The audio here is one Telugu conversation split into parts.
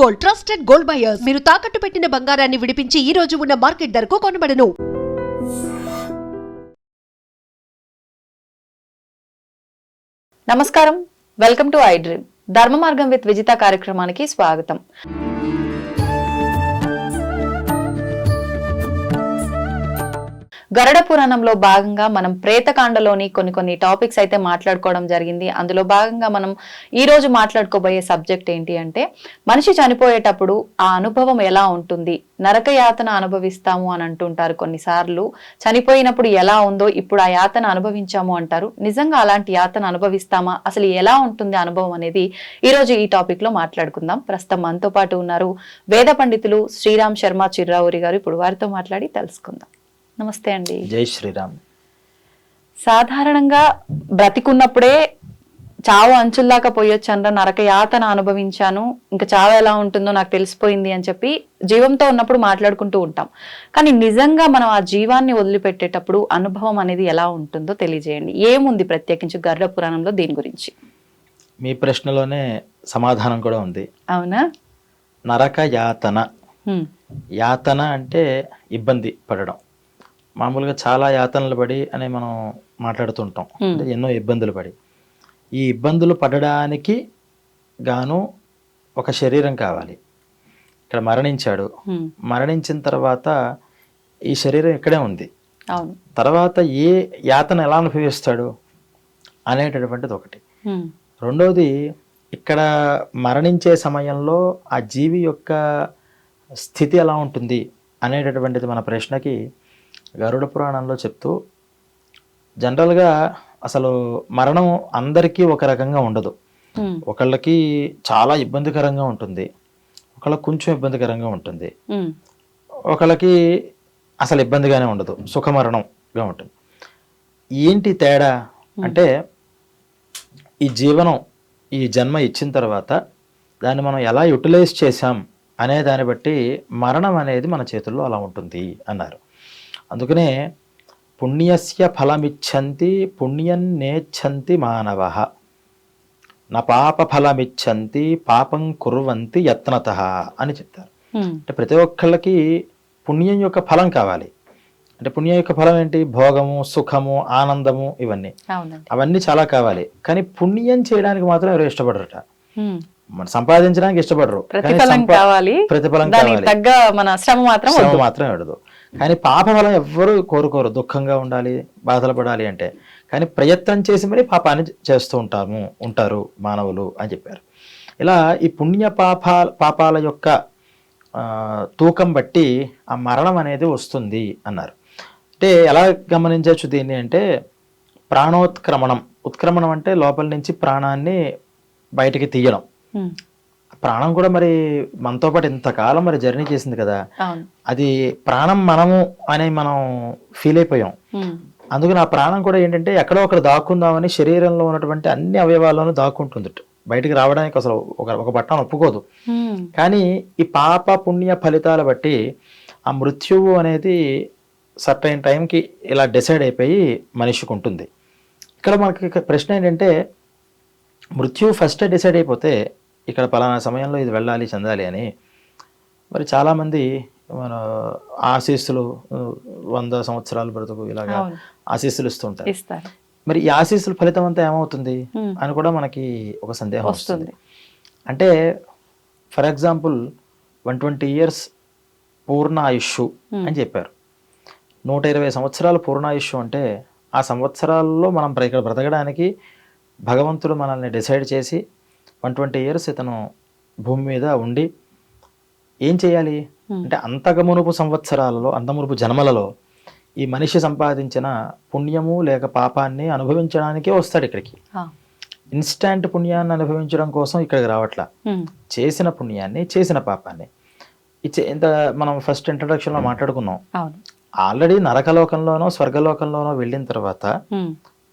Gold, trusted gold buyers. మీరు తాకట్టు పెట్టిన బంగారాన్ని విడిపించి ఈ రోజు ఉన్న మార్కెట్ ధరకు కొనబడను. నమస్కారం, వెల్కమ్ టు ఐ డ్రీమ్. ధర్మ మార్గం విత్ విజిత కార్యక్రమానికి స్వాగతం. గరుడ పురాణంలో భాగంగా మనం ప్రేతకాండలోని కొన్ని టాపిక్స్ అయితే మాట్లాడుకోవడం జరిగింది. అందులో భాగంగా మనం ఈ రోజు మాట్లాడుకోబోయే సబ్జెక్ట్ ఏంటి అంటే, మనిషి చనిపోయేటప్పుడు ఆ అనుభవం ఎలా ఉంటుంది, నరక యాతన అనుభవిస్తాము అని అంటుంటారు. కొన్నిసార్లు చనిపోయినప్పుడు ఎలా ఉందో ఇప్పుడు ఆ యాతన అనుభవించాము అంటారు. నిజంగా అలాంటి యాతన అనుభవిస్తామా, అసలు ఎలా ఉంటుంది అనుభవం అనేది ఈ రోజు ఈ టాపిక్ లో మాట్లాడుకుందాం. ప్రస్తుతం మనతో పాటు ఉన్నారు వేద పండితులు శ్రీరామ్ శర్మ చిర్రావూరి గారు. ఇప్పుడు వారితో మాట్లాడి తెలుసుకుందాం. నమస్తే అండి. జై శ్రీరామ్. సాధారణంగా బ్రతికున్నప్పుడే చావు అంచుల్లాగా పోయొచ్చండ్ర, నరక యాతన అనుభవించాను, ఇంకా చావు ఎలా ఉంటుందో నాకు తెలిసిపోయింది అని చెప్పి జీవంతో ఉన్నప్పుడు మాట్లాడుకుంటూ ఉంటాం. కానీ నిజంగా మనం ఆ జీవాన్ని వదిలిపెట్టేటప్పుడు అనుభవం అనేది ఎలా ఉంటుందో తెలియజేయండి. ఏముంది ప్రత్యేకించి గరుడ పురాణంలో దీని గురించి? మీ ప్రశ్నలోనే సమాధానం కూడా ఉంది. అవునా? నరక యాతన. యాతన అంటే ఇబ్బంది పడడం. మామూలుగా చాలా యాతనలు పడి అని మనం మాట్లాడుతుంటాం. అంటే ఎన్నో ఇబ్బందులు పడి, ఈ ఇబ్బందులు పడడానికి గాను ఒక శరీరం కావాలి. ఇక్కడ మరణించాడు, మరణించిన తర్వాత ఈ శరీరం ఇక్కడే ఉంది. తర్వాత ఏ యాతన ఎలా అనుభవిస్తాడు అనేటటువంటిది ఒకటి. రెండోది, ఇక్కడ మరణించే సమయంలో ఆ జీవి యొక్క స్థితి ఎలా ఉంటుంది అనేటటువంటిది మన ప్రశ్నకి గరుడ పురాణంలో చెప్తూ, జనరల్గా అసలు మరణం అందరికీ ఒక రకంగా ఉండదు. ఒకళ్ళకి చాలా ఇబ్బందికరంగా ఉంటుంది, ఒకళ్ళకి కొంచెం ఇబ్బందికరంగా ఉంటుంది, ఒకళ్ళకి అసలు ఇబ్బందిగానే ఉండదు, సుఖమరణంగా ఉంటుంది. ఏంటి తేడా అంటే, ఈ జీవనం, ఈ జన్మ ఇచ్చిన తర్వాత దాన్ని మనం ఎలా యూటిలైజ్ చేశాం అనే దాన్ని బట్టి మరణం అనేది మన చేతుల్లో అలా ఉంటుంది అన్నారు. అందుకనే పుణ్యస్య ఫలమిచ్చంతి పుణ్యం నేచ్చంతి మానవః నా పాప ఫలమిచ్చంతి పాపం కుర్వంతి యత్నతః అని చెప్తారు. అంటే ప్రతి ఒక్కళ్ళకి పుణ్యం యొక్క ఫలం కావాలి. అంటే పుణ్యం యొక్క ఫలం ఏంటి? భోగము, సుఖము, ఆనందము, ఇవన్నీ అవన్నీ చాలా కావాలి. కానీ పుణ్యం చేయడానికి మాత్రం ఎవరు ఇష్టపడరట. మన సంపాదించడానికి ఇష్టపడరు, ప్రతిఫలం కావాలి, శ్రమ మాత్రం ఎడదు. కానీ పాపఫలం ఎవ్వరూ కోరుకోరు. దుఃఖంగా ఉండాలి, బాధలు పడాలి అంటే. కానీ ప్రయత్నం చేసి మరి పాపాన్ని చేస్తూ ఉంటారు మానవులు అని చెప్పారు. ఇలా ఈ పుణ్య పాపాల యొక్క తూకం బట్టి ఆ మరణం అనేది వస్తుంది అన్నారు. అంటే ఎలా గమనించవచ్చు దీన్ని అంటే, ప్రాణోత్క్రమణం. ఉత్క్రమణం అంటే లోపల నుంచి ప్రాణాన్ని బయటికి తీయడం. ప్రాణం కూడా మరి మనతో పాటు ఇంతకాలం మరి జర్నీ చేసింది కదా, అది ప్రాణం మనము అని మనం ఫీల్ అయిపోయాం. అందుకని ఆ ప్రాణం కూడా ఏంటంటే ఎక్కడో ఒకరు దాక్కుందామని శరీరంలో ఉన్నటువంటి అన్ని అవయవాల్లోనూ దాక్కుంటుంది. బయటికి రావడానికి అసలు ఒక బట్టను ఒప్పుకోదు. కానీ ఈ పాప పుణ్య ఫలితాలు బట్టి ఆ మృత్యువు అనేది సర్టైన్ టైంకి ఇలా డిసైడ్ అయిపోయి మనిషికి ఉంటుంది. ఇక్కడ మనకి ప్రశ్న ఏంటంటే, మృత్యువు ఫస్ట్ డిసైడ్ అయిపోతే ఇక్కడ పలానా సమయంలో ఇది వెళ్ళాలి, చెందాలి అని మరి చాలామంది మన ఆశీస్సులు 100 సంవత్సరాలు బ్రతుకు ఇలాగా ఆశీస్సులు ఇస్తుంటారు. మరి ఈ ఆశీస్సుల ఫలితం అంతా ఏమవుతుంది అని కూడా మనకి ఒక సందేహం వస్తుంది. అంటే ఫర్ ఎగ్జాంపుల్ 120 years పూర్ణ ఆయుష్ అని చెప్పారు. 120 సంవత్సరాలు పూర్ణాయుష్షు అంటే ఆ సంవత్సరాల్లో మనం ఇక్కడ బ్రతకడానికి భగవంతుడు మనల్ని డిసైడ్ చేసి 120 years ఇతను భూమి మీద ఉండి ఏం చేయాలి అంటే, అంతకుమునుపు సంవత్సరాలలో, అంతమునుపు జన్మలలో ఈ మనిషి సంపాదించిన పుణ్యము లేక పాపాన్ని అనుభవించడానికే వస్తాడు ఇక్కడికి. ఇన్స్టాంట్ పుణ్యాన్ని అనుభవించడం కోసం ఇక్కడికి రావట్లా. చేసిన పుణ్యాన్ని, చేసిన పాపాన్ని ఇంత మనం ఫస్ట్ ఇంట్రడక్షన్ లో మాట్లాడుకున్నాం. ఆల్రెడీ నరకలోకంలోనో స్వర్గలోకంలోనో వెళ్ళిన తర్వాత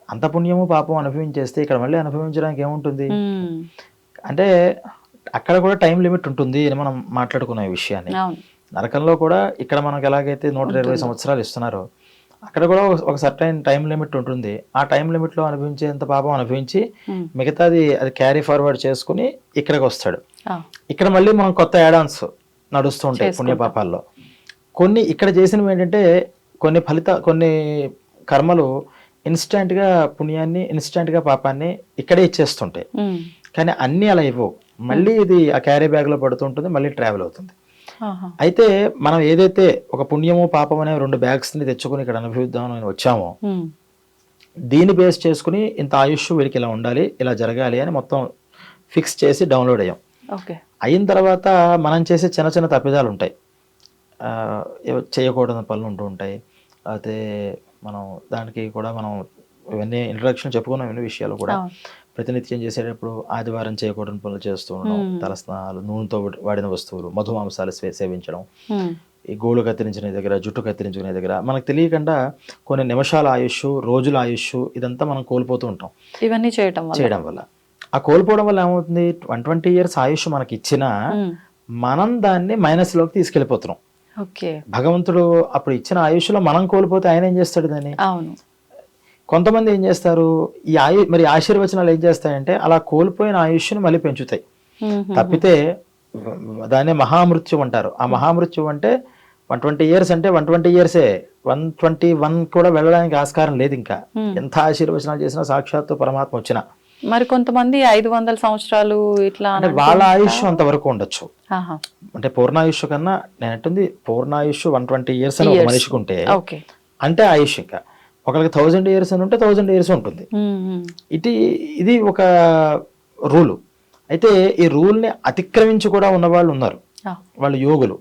అంత పుణ్యము పాపం అనుభవించేస్తే ఇక్కడ మళ్ళీ అనుభవించడానికి ఏముంటుంది అంటే, అక్కడ కూడా టైం లిమిట్ ఉంటుంది అని మనం మాట్లాడుకున్న ఈ విషయాన్ని. నరకంలో కూడా ఇక్కడ మనకు ఎలాగైతే 120 సంవత్సరాలు ఇస్తున్నారో అక్కడ కూడా ఒక సర్టైన్ టైం లిమిట్ ఉంటుంది. ఆ టైం లిమిట్లో అనుభవించేంత పాపం అనుభవించి మిగతాది అది క్యారీ ఫార్వర్డ్ చేసుకుని ఇక్కడికి వస్తాడు. ఇక్కడ మళ్ళీ మనం కొత్త యాడాన్స్ నడుస్తూ ఉంటాయి పుణ్యపాపాల్లో. కొన్ని ఇక్కడ చేసినవి ఏంటంటే కొన్ని కర్మలు ఇన్స్టెంట్గా పుణ్యాన్ని ఇన్స్టెంట్గా పాపాన్ని ఇక్కడే ఇచ్చేస్తుంటాయి. కానీ అన్నీ అలా ఇవ్వవు. మళ్ళీ ఇది ఆ క్యారీ బ్యాగ్లో పడుతుంటుంది, మళ్ళీ ట్రావెల్ అవుతుంది. అయితే మనం ఏదైతే ఒక పుణ్యము పాపం అనే 2 బ్యాగ్స్ని తెచ్చుకుని ఇక్కడ అనుభవిద్దామని వచ్చామో దీన్ని బేస్ చేసుకుని ఇంత ఆయుష్ వీడికి ఇలా ఉండాలి, ఇలా జరగాలి అని మొత్తం ఫిక్స్ చేసి డౌన్లోడ్ అయ్యాం. అయిన తర్వాత మనం చేసే చిన్న చిన్న తప్పిదాలు ఉంటాయి, చేయకూడని పనులు ఉంటూ ఉంటాయి. అయితే మనం దానికి కూడా మనం ఇవన్నీ ఇంట్రడక్షన్ చెప్పుకున్నాం. ఇవన్నీ విషయాలు కూడా ప్రతినిత్యం చేసేటప్పుడు ఆదివారం చేయకూడని పనులు చేస్తూ ఉండడం, తలస్నానాలు, నూనెతో వాడిన వస్తువులు, మధుమాంసాలు సేవించడం, ఈ గోళ్ళు కత్తిరించిన దగ్గర, జుట్టు కత్తిరించుకునే దగ్గర మనకు తెలియకుండా కొన్ని నిమిషాల ఆయుష్, రోజుల ఆయుష్ ఇదంతా మనం కోల్పోతూ ఉంటాం ఇవన్నీ చేయడం వల్ల. ఆ కోల్పోవడం వల్ల ఏమవుతుంది, 120 years ఆయుష్ మనకి ఇచ్చినా మనం దాన్ని మైనస్లోకి తీసుకెళ్ళిపోతున్నాం. భగవంతుడు అప్పుడు ఇచ్చిన ఆయుష్లో మనం కోల్పోతే ఆయన ఏం చేస్తాడు దాన్ని? కొంతమంది ఏం చేస్తారు, మరి ఆశీర్వచనాలు ఏం చేస్తాయంటే అలా కోల్పోయిన ఆయుష్ను మళ్ళీ పెంచుతాయి. తప్పితే దాన్ని మహామృత్యు అంటారు. ఆ మహామృత్యు అంటే 120 years అంటే 120 years, 121 కూడా వెళ్ళడానికి ఆస్కారం లేదు. ఇంకా ఎంత ఆశీర్వచనాలు చేసినా సాక్షాత్తు పరమాత్మ వచ్చినా. మరి కొంతమంది 500 సంవత్సరాలు ఇట్లా అంటే వాళ్ళ ఆయుష్ అంతవరకు ఉండొచ్చు. అంటే పూర్ణాయుష్ కన్నా నేను అంటుంది పూర్ణాయుష్ 120 years అని ఒక మనిషికి ఉంటే అంటే ఆయుష్. ఇంకా ఒకరికి 1000 years అని ఉంటే 1000 years ఉంటుంది. ఇది ఒక రూలు. అయితే ఈ రూల్ని అతిక్రమించి కూడా ఉన్న వాళ్ళు ఉన్నారు, వాళ్ళు యోగులు.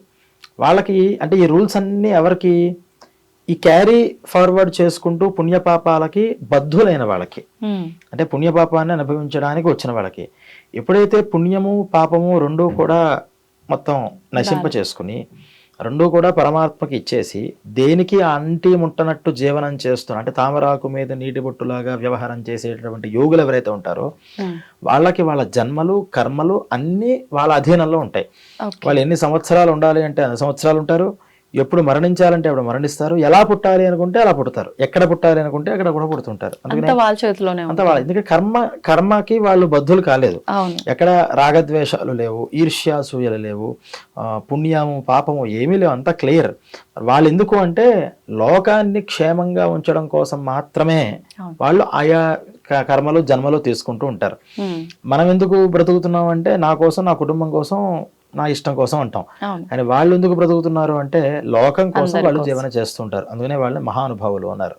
వాళ్ళకి అంటే ఈ రూల్స్ అన్నీ ఎవరికి, ఈ క్యారీ ఫార్వర్డ్ చేసుకుంటూ పుణ్యపాపాలకి బద్ధులైన వాళ్ళకి, అంటే పుణ్యపాపాన్ని అనుభవించడానికి వచ్చిన వాళ్ళకి. ఎప్పుడైతే పుణ్యము పాపము రెండూ కూడా మొత్తం నశింప చేసుకుని రెండూ కూడా పరమాత్మకి ఇచ్చేసి దేనికి అంటి ముట్టనట్టు జీవనం చేస్తున్నారు, అంటే తామరాకు మీద నీటి బొట్టులాగా వ్యవహారం చేసేటటువంటి యోగులు ఎవరైతే ఉంటారో వాళ్ళకి వాళ్ళ జన్మలు కర్మలు అన్నీ వాళ్ళ అధీనంలో ఉంటాయి. వాళ్ళు ఎన్ని సంవత్సరాలు ఉండాలి అంటే అన్ని సంవత్సరాలు ఉంటారు, ఎప్పుడు మరణించాలంటే అప్పుడు మరణిస్తారు, ఎలా పుట్టాలి అనుకుంటే అలా పుడతారు, ఎక్కడ పుట్టాలి అనుకుంటే అక్కడ కూడా పుడుతుంటారు. అందుకని వాళ్ళ చేతిలోనే అంత వాళ్ళ, ఎందుకంటే కర్మకి వాళ్ళు బద్ధులు కాలేదు. ఎక్కడ రాగద్వేషాలు లేవు, ఈర్ష్యాసూయలు లేవు, పుణ్యము పాపము ఏమీ లేవు, అంతా క్లియర్. వాళ్ళు ఎందుకు అంటే లోకాన్ని క్షేమంగా ఉంచడం కోసం మాత్రమే వాళ్ళు ఆయా కర్మలు జన్మలు తీసుకుంటూ ఉంటారు. మనం ఎందుకు బ్రతుకుతున్నాం అంటే నా కోసం, నా కుటుంబం కోసం, నా ఇష్టం కోసం అంటాం. కానీ వాళ్ళు ఎందుకు బ్రతుకుతున్నారు అంటే లోకం కోసం వాళ్ళు జీవన చేస్తుంటారు. అందుకనే వాళ్ళని మహానుభావులు అన్నారు.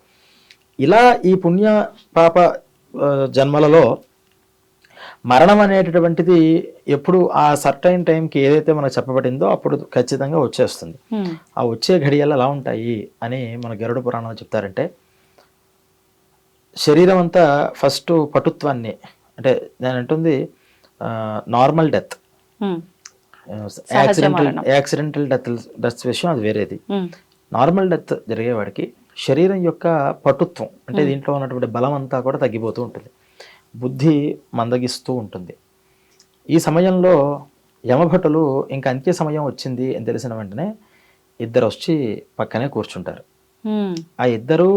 ఇలా ఈ పుణ్య పాప జన్మలలో మరణం అనేటటువంటిది ఎప్పుడు ఆ సర్టైన్ టైంకి ఏదైతే మనకు చెప్పబడిందో అప్పుడు ఖచ్చితంగా వచ్చేస్తుంది. ఆ వచ్చే ఘడియలు ఎలా ఉంటాయి అని మన గరుడ పురాణంలో చెప్తారంటే, శరీరం అంతా ఫస్ట్ పటుత్వాన్ని, అంటే నేను అంటుంది నార్మల్ డెత్, యాక్సిడెంటల్ డెత్ విషయం అది వేరేది. నార్మల్ డెత్ జరిగేవాడికి శరీరం యొక్క పటుత్వం, అంటే దీంట్లో ఉన్నటువంటి బలం అంతా కూడా తగ్గిపోతూ ఉంటుంది, బుద్ధి మందగిస్తూ ఉంటుంది. ఈ సమయంలో యమభటులు ఇంకా అంత్య సమయం వచ్చింది అని తెలిసిన వెంటనే ఇద్దరు వచ్చి పక్కనే కూర్చుంటారు. ఆ ఇద్దరు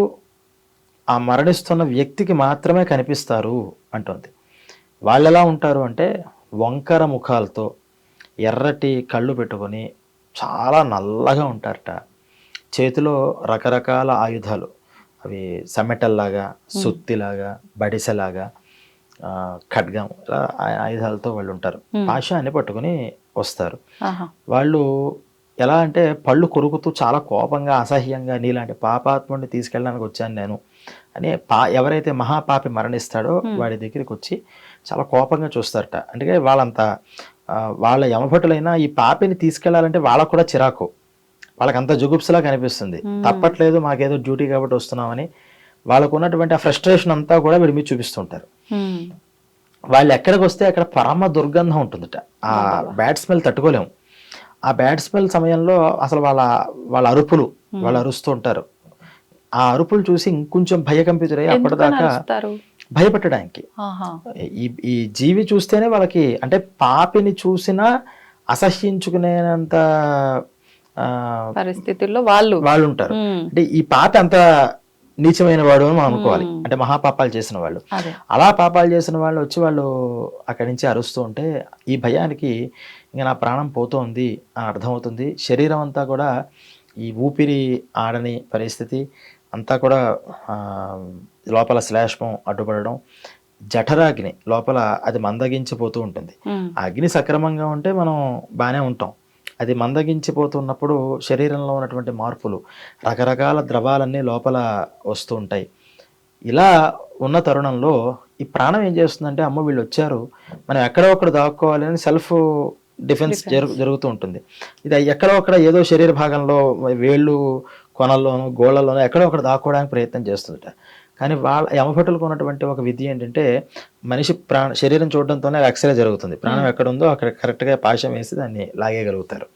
ఆ మరణిస్తున్న వ్యక్తికి మాత్రమే కనిపిస్తారు అంటుంది. వాళ్ళు ఎలా ఉంటారు అంటే వంకర ముఖాలతో ఎర్రటి కళ్ళు పెట్టుకొని చాలా నల్లగా ఉంటారట. చేతిలో రకరకాల ఆయుధాలు, అవి సమెటల్లాగా, సుత్తిలాగా, బడిసెలాగా, ఖడ్గం, ఇలా ఆయుధాలతో వాళ్ళు ఉంటారు. పాశాన్ని పట్టుకుని వస్తారు. వాళ్ళు ఎలా అంటే పళ్ళు కొరుకుతూ చాలా కోపంగా అసహ్యంగా, నీలాంటి పాపాత్ముడిని తీసుకెళ్ళడానికి వచ్చాను నేను అని ఎవరైతే మహాపాపి మరణిస్తాడో వాడి దగ్గరికి వచ్చి చాలా కోపంగా చూస్తారట. అంటే వాళ్ళ యమభటులైనా ఈ పాపిని తీసుకెళ్లాలంటే వాళ్ళకు కూడా చిరాకు, వాళ్ళకి అంత జుగుప్సలా కనిపిస్తుంది. తప్పట్లేదు, మాకేదో డ్యూటీ కాబట్టి వస్తున్నామని వాళ్ళకు ఉన్నటువంటి ఆ ఫ్రస్ట్రేషన్ అంతా కూడా వీడి మీద చూపిస్తుంటారు. వాళ్ళు ఎక్కడికి వస్తే అక్కడ పరమ దుర్గంధం ఉంటుందట. ఆ బ్యాడ్ స్మెల్ తట్టుకోలేము. ఆ బ్యాడ్ స్మెల్ సమయంలో అసలు వాళ్ళ అరుపులు, వాళ్ళు అరుస్తూ ఉంటారు. ఆ అరుపులు చూసి ఇంకొంచెం భయకంపితులై అప్పటిదాకా భయపెట్టడానికి, ఈ జీవి చూస్తేనే వాళ్ళకి, అంటే పాపిని చూసినా అసహ్యించుకునేంత పరిస్థితుల్లో వాళ్ళు వాళ్ళు ఉంటారు. అంటే ఈ పాప అంత నీచమైన వాడు అని మనం అనుకోవాలి, అంటే మహాపాపాలు చేసిన వాళ్ళు. అలా పాపాలు చేసిన వాళ్ళు వచ్చి వాళ్ళు అక్కడి నుంచి అరుస్తూ ఉంటే ఈ భయానికి ఇంకా నా ప్రాణం పోతోంది అని అర్థమవుతుంది. శరీరం అంతా కూడా ఈ ఊపిరి ఆడని పరిస్థితి అంతా కూడా లోపల శ్లేష్మం అడ్డుపడడం, జఠరాగ్ని లోపల అది మందగించిపోతూ ఉంటుంది. ఆ అగ్ని సక్రమంగా ఉంటే మనం బాగానే ఉంటాం. అది మందగించిపోతున్నప్పుడు శరీరంలో ఉన్నటువంటి మార్పులు, రకరకాల ద్రవాలన్నీ లోపల వస్తూ ఉంటాయి. ఇలా ఉన్న తరుణంలో ఈ ప్రాణం ఏం చేస్తుందంటే, అమ్మ వీళ్ళు వచ్చారు, మనం ఎక్కడో ఒకటి దాక్కోవాలి అని సెల్ఫ్ డిఫెన్స్ జరుగుతూ ఉంటుంది. ఇది ఎక్కడో అక్కడ ఏదో శరీర భాగంలో వేళ్ళు కొనల్లోనూ గోళ్లలోనూ ఎక్కడో ఒకటి దాక్కోవడానికి ప్రయత్నం చేస్తుందట. కానీ వాళ్ళ యమభటులకు ఉన్నటువంటి ఒక విద్య ఏంటంటే, మనిషి శరీరం చూడడంతోనే ఎక్స్రే జరుగుతుంది, ప్రాణం ఎక్కడ ఉందో అక్కడ కరెక్ట్గా పాశం వేసి దాన్ని లాగేయగలుగుతారు.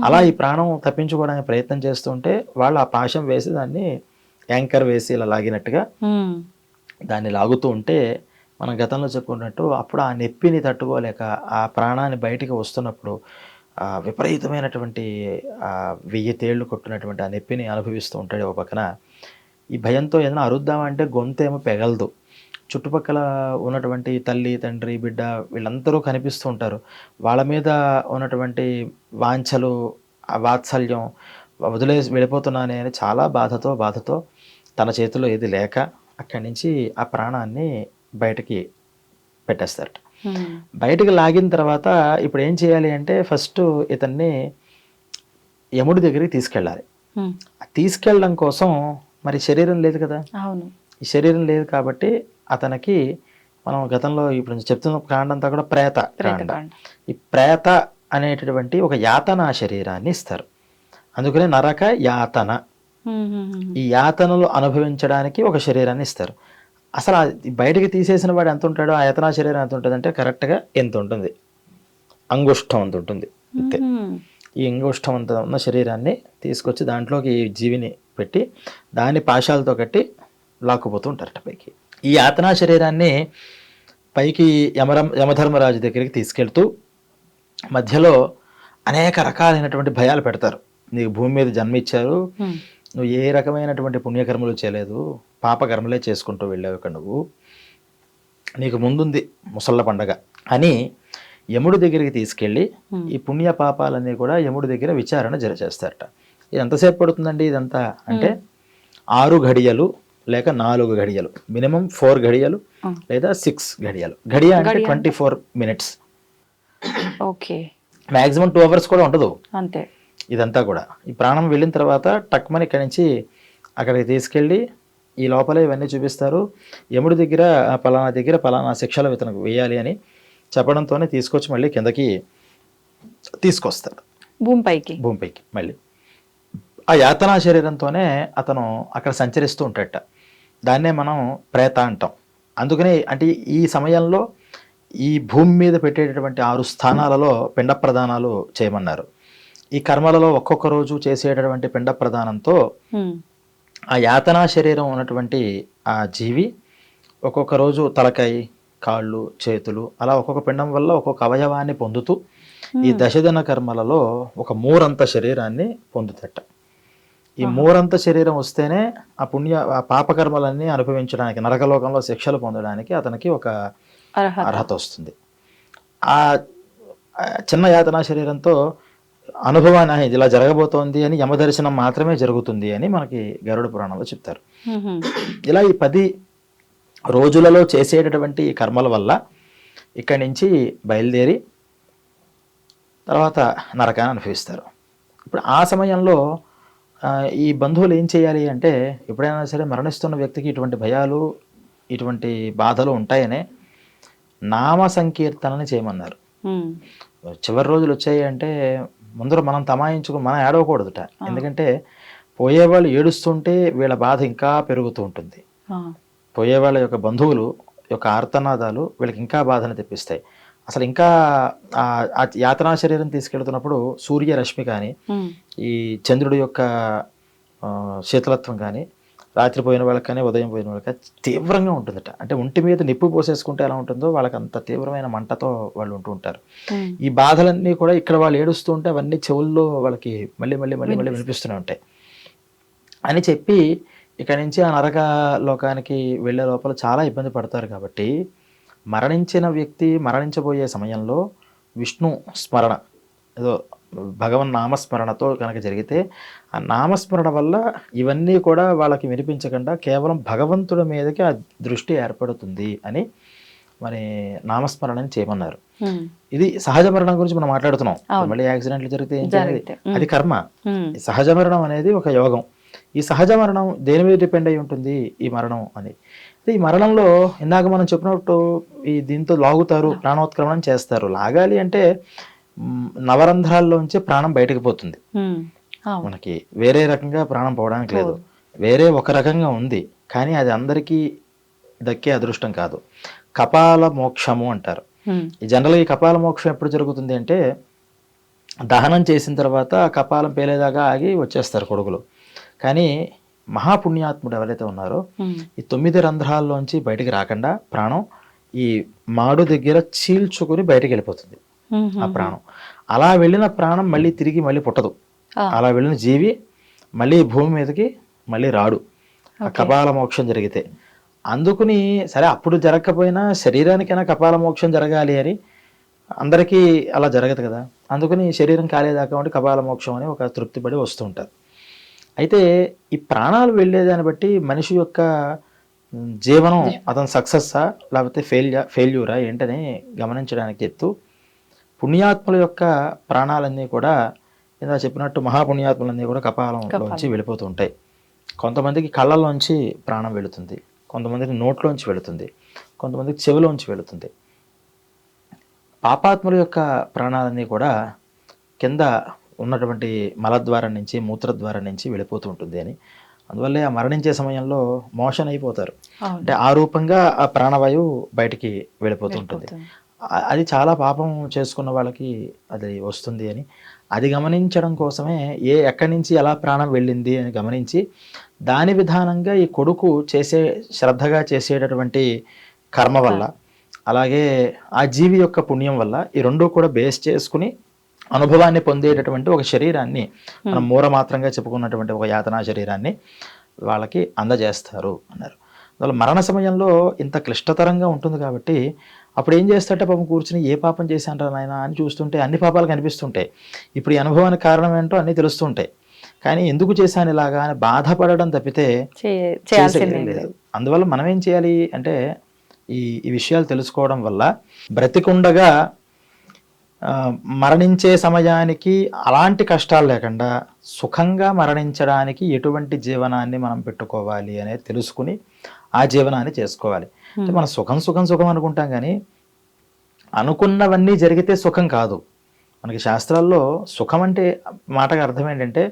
అలా ఈ ప్రాణం తప్పించుకోవడానికి ప్రయత్నం చేస్తుంటే వాళ్ళు ఆ పాశం వేసి దాన్ని యాంకర్ వేసి ఇలా లాగినట్టుగా దాన్ని లాగుతూ ఉంటే, మనం గతంలో చెప్పుకున్నట్టు అప్పుడు ఆ నొప్పిని తట్టుకోలేక ఆ ప్రాణాన్ని బయటికి వస్తున్నప్పుడు విపరీతమైనటువంటి 1000 తేళ్లు కొట్టినటువంటి ఆ నొప్పిని అనుభవిస్తూ ఉంటాడు. ఒక పక్కన ఈ భయంతో ఏదైనా అరుద్దామంటే గొంతేమో పెగలదు. చుట్టుపక్కల ఉన్నటువంటి తల్లి, తండ్రి, బిడ్డ వీళ్ళందరూ కనిపిస్తూ ఉంటారు. వాళ్ళ మీద ఉన్నటువంటి వాంఛలు, ఆ వాత్సల్యం, వదిలేసి వెళ్ళిపోతున్నానే అని చాలా బాధతో తన చేతిలో ఏది లేక అక్కడి నుంచి ఆ ప్రాణాన్ని బయటకి పెట్టేస్తారట. బయటకు లాగిన తర్వాత ఇప్పుడు ఏం చేయాలి అంటే, ఫస్ట్ ఇతన్ని యముడి దగ్గరికి తీసుకెళ్ళాలి. తీసుకెళ్ళడం కోసం మరి శరీరం లేదు కదా, ఈ శరీరం లేదు కాబట్టి అతనికి మనం గతంలో ఇప్పుడు చెప్తున్న కాండ అంతా కూడా ప్రేత కాండ. ఈ ప్రేత అనేటటువంటి ఒక యాతన శరీరాన్ని ఇస్తారు. అందుకనే నరక యాతన, ఈ యాతనలు అనుభవించడానికి ఒక శరీరాన్ని ఇస్తారు. అసలు బయటికి తీసేసిన వాడు ఎంత ఉంటాడో, ఆ యాతనా శరీరం ఎంత ఉంటుంది అంటే కరెక్ట్గా ఎంత ఉంటుంది, అంగుష్టం అంత ఉంటుంది అంతే. ఈ అంగుష్టం అంత ఉన్న శరీరాన్ని తీసుకొచ్చి దాంట్లోకి ఈ జీవిని పెట్టి దాన్ని పాశాలతో కట్టి లాక్కుపోతూ ఉంటారట పైకి. ఈ యాతనా శరీరాన్ని పైకి యమధర్మరాజు దగ్గరికి తీసుకెళ్తూ మధ్యలో అనేక రకాలైనటువంటి భయాలు పెడతారు. నీకు భూమి మీద జన్మ ఇచ్చారు, నువ్వు ఏ రకమైనటువంటి పుణ్యకర్మలు చేయలేదు, పాపకర్మలే చేసుకుంటూ వెళ్ళావు ఇక్కడ, నువ్వు నీకు ముందుంది ముసళ్ళ పండగ అని యముడి దగ్గరికి తీసుకెళ్ళి ఈ పుణ్య పాపాలన్నీ కూడా యముడి దగ్గర విచారణ చేస్తారట. ఇది ఎంతసేపు పడుతుందండి ఇదంతా అంటే 6 గడియలు లేక 4 గడియలు, మినిమం 4 గడియలు లేదా 6 గడియలు. గడియ అంటే 24 minutes, ఓకే, మ్యాక్సిమం 2 hours కూడా ఉండదు అంతే. ఇదంతా కూడా ఈ ప్రాణం వెళ్ళిన తర్వాత టక్మని ఇక్కడి నుంచి అక్కడికి తీసుకెళ్ళి ఈ లోపల ఇవన్నీ చూపిస్తారు. యముడి దగ్గర పలానా శిక్షలు ఇతనికి వేయాలి అని చెప్పడంతోనే తీసుకొచ్చి మళ్ళీ కిందకి తీసుకొస్తారు, భూమిపైకి. మళ్ళీ ఆ యాతనా శరీరంతోనే అతను అక్కడ సంచరిస్తూ ఉంటాడట. దాన్నే మనం ప్రేత అంటాం. అందుకనే అంటే ఈ సమయంలో ఈ భూమి మీద పెట్టేటటువంటి 6 స్థానాలలో పిండ ప్రదానాలు చేయమన్నారు. ఈ కర్మలలో ఒక్కొక్క రోజు చేసేటటువంటి పిండ ప్రదానంతో ఆ యాతనా శరీరం ఉన్నటువంటి ఆ జీవి ఒక్కొక్క రోజు తలకాయ, కాళ్ళు, చేతులు అలా ఒక్కొక్క పిండం వల్ల ఒక్కొక్క అవయవాన్ని పొందుతూ ఈ దశదిన కర్మలలో ఒక 3 శరీరాన్ని పొందుతట. ఈ 3 శరీరం వస్తేనే ఆ పాపకర్మలన్నీ అనుభవించడానికి, నరకలోకంలో శిక్షలు పొందడానికి అతనికి ఒక అర్హత వస్తుంది. ఆ చిన్న యాతనా శరీరంతో అనుభవాన్ని ఇలా జరగబోతోంది అని యమదర్శనం మాత్రమే జరుగుతుంది అని మనకి గరుడ పురాణంలో చెప్తారు. ఇలా ఈ 10 రోజులలో చేసేటటువంటి ఈ కర్మల వల్ల ఇక్కడి నుంచి బయలుదేరి తర్వాత నరకాన్ని అనుభవిస్తారు. ఇప్పుడు ఆ సమయంలో ఈ బంధువులు ఏం చేయాలి అంటే, ఎప్పుడైనా సరే మరణిస్తున్న వ్యక్తికి ఇటువంటి భయాలు, ఇటువంటి బాధలు ఉంటాయనే నామ సంకీర్తనని చేయమన్నారు. చివరి రోజులు వచ్చాయి అంటే ముందర మనం మనం ఏడవకూడదుట. ఎందుకంటే పోయేవాళ్ళు ఏడుస్తుంటే వీళ్ళ బాధ ఇంకా పెరుగుతూ ఉంటుంది. పోయేవాళ్ళ యొక్క బంధువులు యొక్క ఆర్తనాదాలు వీళ్ళకి ఇంకా బాధను తెప్పిస్తాయి. అసలు ఇంకా ఆ యాతనా శరీరం తీసుకెళ్తున్నప్పుడు సూర్యరశ్మి కానీ, ఈ చంద్రుడి యొక్క శీతలత్వం కానీ, రాత్రి పోయిన వాళ్ళకి కానీ ఉదయం పోయిన వాళ్ళకి తీవ్రంగా ఉంటుందట. అంటే ఒంటి మీద నిప్పు పోసేసుకుంటే ఎలా ఉంటుందో వాళ్ళకి అంత తీవ్రమైన మంటతో వాళ్ళు ఉంటూ ఉంటారు. ఈ బాధలన్నీ కూడా ఇక్కడ వాళ్ళు ఏడుస్తూ ఉంటే అవన్నీ చెవుల్లో వాళ్ళకి మళ్ళీ మళ్ళీ మళ్ళీ మళ్ళీ వినిపిస్తూనే ఉంటాయి అని చెప్పి ఇక నుంచి ఆ నరక లోకానికి వెళ్ళే లోపల చాలా ఇబ్బంది పడతారు. కాబట్టి మరణించిన వ్యక్తి మరణించబోయే సమయంలో విష్ణు స్మరణ, ఏదో భగవన్ నామస్మరణతో కనుక జరిగితే ఆ నామస్మరణ వల్ల ఇవన్నీ కూడా వాళ్ళకి వినిపించకుండా కేవలం భగవంతుడి మీదకి ఆ దృష్టి ఏర్పడుతుంది అని మరి నామస్మరణని చేయమన్నారు. ఇది సహజ మరణం గురించి మనం మాట్లాడుతున్నాం. మళ్ళీ యాక్సిడెంట్లు జరిగితే ఏం చేయాలి, అది కర్మ. సహజ మరణం అనేది ఒక యోగం. ఈ సహజ మరణం దేని మీద డిపెండ్ అయి ఉంటుంది ఈ మరణం అని. ఈ మరణంలో ఇందాక మనం చెప్పినట్టు ఈ దీంతో లాగుతారు, ప్రాణోత్క్రమణం చేస్తారు. లాగాలి అంటే నవరంధ్రాల్లోంచి ప్రాణం బయటకు పోతుంది. మనకి వేరే రకంగా ప్రాణం పోవడానికి లేదు, వేరే ఒక రకంగా ఉంది. కానీ అది అందరికీ దక్కే అదృష్టం కాదు. కపాల మోక్షము అంటారు. ఈ జనరల్గా ఈ కపాల మోక్షం ఎప్పుడు జరుగుతుంది అంటే దహనం చేసిన తర్వాత కపాలం పేలేదాకా ఆగి వచ్చేస్తారు కొడుకులు. కానీ మహాపుణ్యాత్ముడు ఎవరైతే ఉన్నారో ఈ 9 రంధ్రాల్లోంచి బయటికి రాకుండా ప్రాణం ఈ మాడు దగ్గర చీల్చుకుని బయటికి వెళ్ళిపోతుంది ఆ ప్రాణం. అలా వెళ్ళిన ప్రాణం మళ్ళీ తిరిగి మళ్ళీ పుట్టదు. అలా వెళ్ళిన జీవి మళ్ళీ భూమి మీదకి మళ్ళీ రాడు ఆ కపాల మోక్షం జరిగితే. అందుకుని సరే అప్పుడు జరగకపోయినా శరీరానికైనా కపాల మోక్షం జరగాలి అని అందరికీ అలా జరగదు కదా. అందుకని శరీరం కాలేదాకా ఉండి కపాల మోక్షం అని ఒక తృప్తి పడి వస్తూ ఉంటారు. అయితే ఈ ప్రాణాలు వెళ్ళేదాన్ని బట్టి మనిషి యొక్క జీవనం అతను సక్సెస్సా లేకపోతే ఫెయిల్యూరా ఏంటని గమనించడానికి ఎత్తు పుణ్యాత్ముల యొక్క ప్రాణాలన్నీ కూడా ఇలా చెప్పినట్టు మహాపుణ్యాత్ములన్నీ కూడా కపాలంలోంచి వెళ్ళిపోతూ ఉంటాయి. కొంతమందికి కళ్ళల్లోంచి ప్రాణం వెళుతుంది, కొంతమందికి నోట్లోంచి వెళుతుంది, కొంతమందికి చెవిలోంచి వెళుతుంది. పాపాత్ముల యొక్క ప్రాణాలన్నీ కూడా కింద ఉన్నటువంటి మలద్వారం నుంచి మూత్రద్వారం నుంచి వెళ్ళిపోతూ ఉంటుంది అని. అందువల్లే ఆ మరణించే సమయంలో మోషన్ అయిపోతారు. అంటే ఆ రూపంగా ఆ ప్రాణవాయువు బయటికి వెళ్ళిపోతుంటుంది. అది చాలా పాపం చేసుకున్న వాళ్ళకి అది వస్తుంది అని అది గమనించడం కోసమే ఎక్కడి నుంచి ఎలా ప్రాణం వెళ్ళింది అని గమనించి దాని విధానంగా ఈ కొడుకు శ్రద్ధగా చేసేటటువంటి కర్మ వల్ల అలాగే ఆ జీవి యొక్క పుణ్యం వల్ల ఈ రెండూ కూడా బేస్ చేసుకుని అనుభవాన్ని పొందేటటువంటి ఒక శరీరాన్ని మనం మూరమాత్రంగా చెప్పుకున్నటువంటి ఒక యాతనా శరీరాన్ని వాళ్ళకి అందజేస్తారు అన్నారు. అందువల్ల మరణ సమయంలో ఇంత క్లిష్టతరంగా ఉంటుంది కాబట్టి అప్పుడు ఏం చేస్తారంటే పాపం కూర్చుని ఏ పాపం చేశాంటారు నాయన అని చూస్తుంటే అన్ని పాపాలు కనిపిస్తుంటాయి. ఇప్పుడు ఈ అనుభవానికి కారణం ఏంటో అన్నీ తెలుస్తుంటాయి. కానీ ఎందుకు చేశాను ఇలాగా అని బాధపడడం తప్పితే లేదు. అందువల్ల మనం ఏం చేయాలి అంటే ఈ విషయాలు తెలుసుకోవడం వల్ల బ్రతికుండగా మరణించే సమయానికి అలాంటి కష్టాలు లేకుండా సుఖంగా మరణించడానికి ఎటువంటి జీవనాన్ని మనం పెట్టుకోవాలి అనేది తెలుసుకుని ఆ జీవనాన్ని చేసుకోవాలి. అంటే మనం సుఖం సుఖం సుఖం అనుకుంటాం కానీ అనుకున్నవన్నీ జరిగితే సుఖం కాదు. మనకి శాస్త్రాల్లో సుఖం అంటే మాటకు అర్థం ఏంటంటే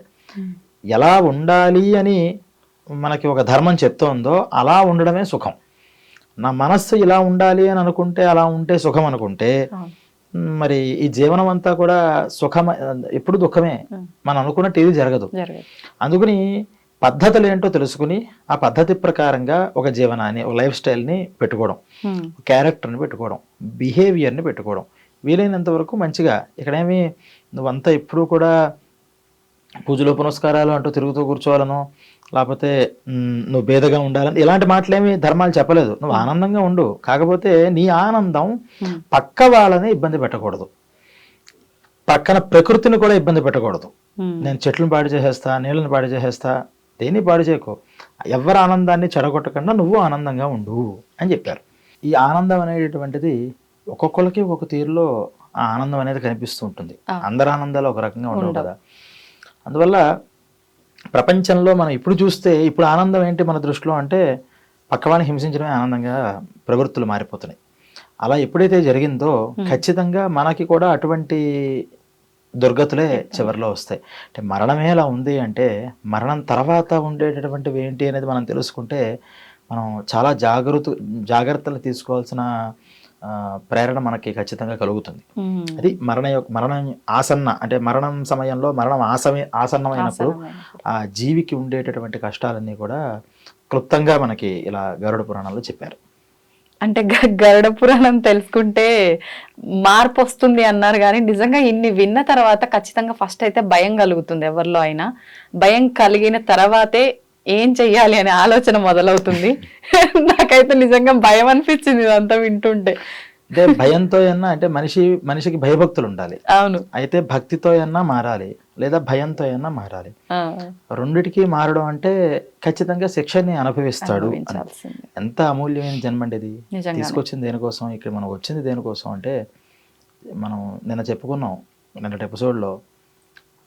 ఎలా ఉండాలి అని మనకి ఒక ధర్మం చెప్తోందో అలా ఉండడమే సుఖం. నా మనస్సు ఇలా ఉండాలి అని అనుకుంటే అలా ఉంటే సుఖం అనుకుంటే మరి ఈ జీవనం అంతా కూడా సుఖం ఎప్పుడు దుఃఖమే. మనం అనుకున్నట్టు ఇది జరగదు. అందుకని పద్ధతులు ఏంటో తెలుసుకుని ఆ పద్ధతి ప్రకారంగా ఒక జీవనాన్ని ఒక లైఫ్ స్టైల్ని పెట్టుకోవడం, క్యారెక్టర్ని పెట్టుకోవడం, బిహేవియర్ని పెట్టుకోవడం వీలైనంత వరకు మంచిగా. ఇక్కడేమి నువ్వంతా ఎప్పుడూ కూడా పూజలు పునస్కారాలు అంటూ తిరుగుతూ కూర్చోవాలను లేకపోతే నువ్వు భేదగా ఉండాలని ఇలాంటి మాటలేమి ధర్మాలు చెప్పలేదు. నువ్వు ఆనందంగా ఉండు, కాకపోతే నీ ఆనందం పక్క వాళ్ళని ఇబ్బంది పెట్టకూడదు, పక్కన ప్రకృతిని కూడా ఇబ్బంది పెట్టకూడదు. నేను చెట్లను పాడు చేసేస్తా, నీళ్ళని పాడు చేసేస్తా, దేన్ని పాడు చేయకు, ఎవరి ఆనందాన్ని చెడగొట్టకుండా నువ్వు ఆనందంగా ఉండు అని చెప్పారు. ఈ ఆనందం అనేటటువంటిది ఒక్కొక్కరికి ఒక తీరులో ఆ ఆనందం అనేది కనిపిస్తూ ఉంటుంది. అందరి ఆనందాలు ఒక రకంగా ఉండవు కదా. అందువల్ల ప్రపంచంలో మనం ఇప్పుడు చూస్తే ఇప్పుడు ఆనందం ఏంటి మన దృష్టిలో అంటే పక్కవాడిని హింసించడమే ఆనందంగా ప్రవృత్తులు మారిపోతున్నాయి. అలా ఎప్పుడైతే జరిగిందో ఖచ్చితంగా మనకి కూడా అటువంటి దుర్గతులే చివరిలో వస్తాయి. అంటే మరణమే అలా ఉంది అంటే మరణం తర్వాత ఉండేటటువంటివి ఏంటి అనేది మనం తెలుసుకుంటే మనం చాలా జాగ్రత్తలు తీసుకోవాల్సిన ప్రేరణ మనకి ఖచ్చితంగా కలుగుతుంది. అది మరణం ఆసన్న అంటే మరణం సమయంలో మరణం ఆసన్నమైనప్పుడు ఆ జీవికి ఉండేటటువంటి కష్టాలన్నీ కూడా క్లుప్తంగా మనకి ఇలా గరుడ పురాణంలో చెప్పారు. అంటే గరుడ పురాణం తెలుసుకుంటే మార్పు వస్తుంది అన్నారు, కానీ నిజంగా ఇన్ని విన్న తర్వాత ఖచ్చితంగా ఫస్ట్ అయితే భయం కలుగుతుంది ఎవరిలో అయినా. భయం కలిగిన తర్వాతే ఏం చెయ్యాలి అనే ఆలోచన మొదలవుతుంది. నాకైతే నిజంగా భయం అనిపించింది ఇదంతా వింటుంటే. అంటే భయంతో అన్నా అంటే మనిషికి భయభక్తులు ఉండాలి. అవును. అయితే భక్తితో అన్నా మారాలి, లేదా భయంతో అన్నా మారాలి. రెండిటికి మారడం అంటే ఖచ్చితంగా శిక్షని అనుభవిస్తాడు. ఎంత అమూల్యమైన జన్మండి ఇది. తీసుకొచ్చింది దేనికోసం, ఇక్కడ మనం వచ్చింది దేనికోసం అంటే, మనం నిన్న చెప్పుకున్నాం నిన్నటి ఎపిసోడ్లో,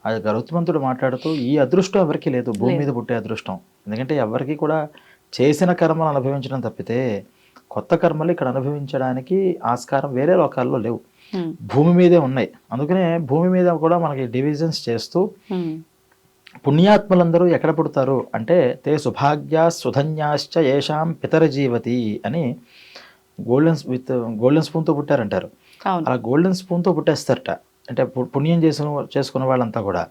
అది గరుత్మంతుడు మాట్లాడుతూ ఈ అదృష్టం ఎవరికి లేదు, భూమి మీద పుట్టే అదృష్టం. ఎందుకంటే ఎవరికి కూడా చేసిన కర్మలు అనుభవించడం తప్పితే కొత్త కర్మలు ఇక్కడ అనుభవించడానికి ఆస్కారం వేరే లోకాల్లో లేవు, భూమి మీదే ఉన్నాయి. అందుకనే భూమి మీద కూడా మనకి డివిజన్స్ చేస్తూ పుణ్యాత్ములందరూ ఎక్కడ పుడతారు అంటే, తే సుభాగ్యా సుధన్యాశ్చ ఏషాం పితర జీవతి అని గోల్డెన్ స్పూన్తో పుట్టారంటారు. అలా గోల్డెన్ స్పూన్తో పుట్టేస్తారట. అంటే పుణ్యం చేసుకున్న వాళ్ళంతా కూడా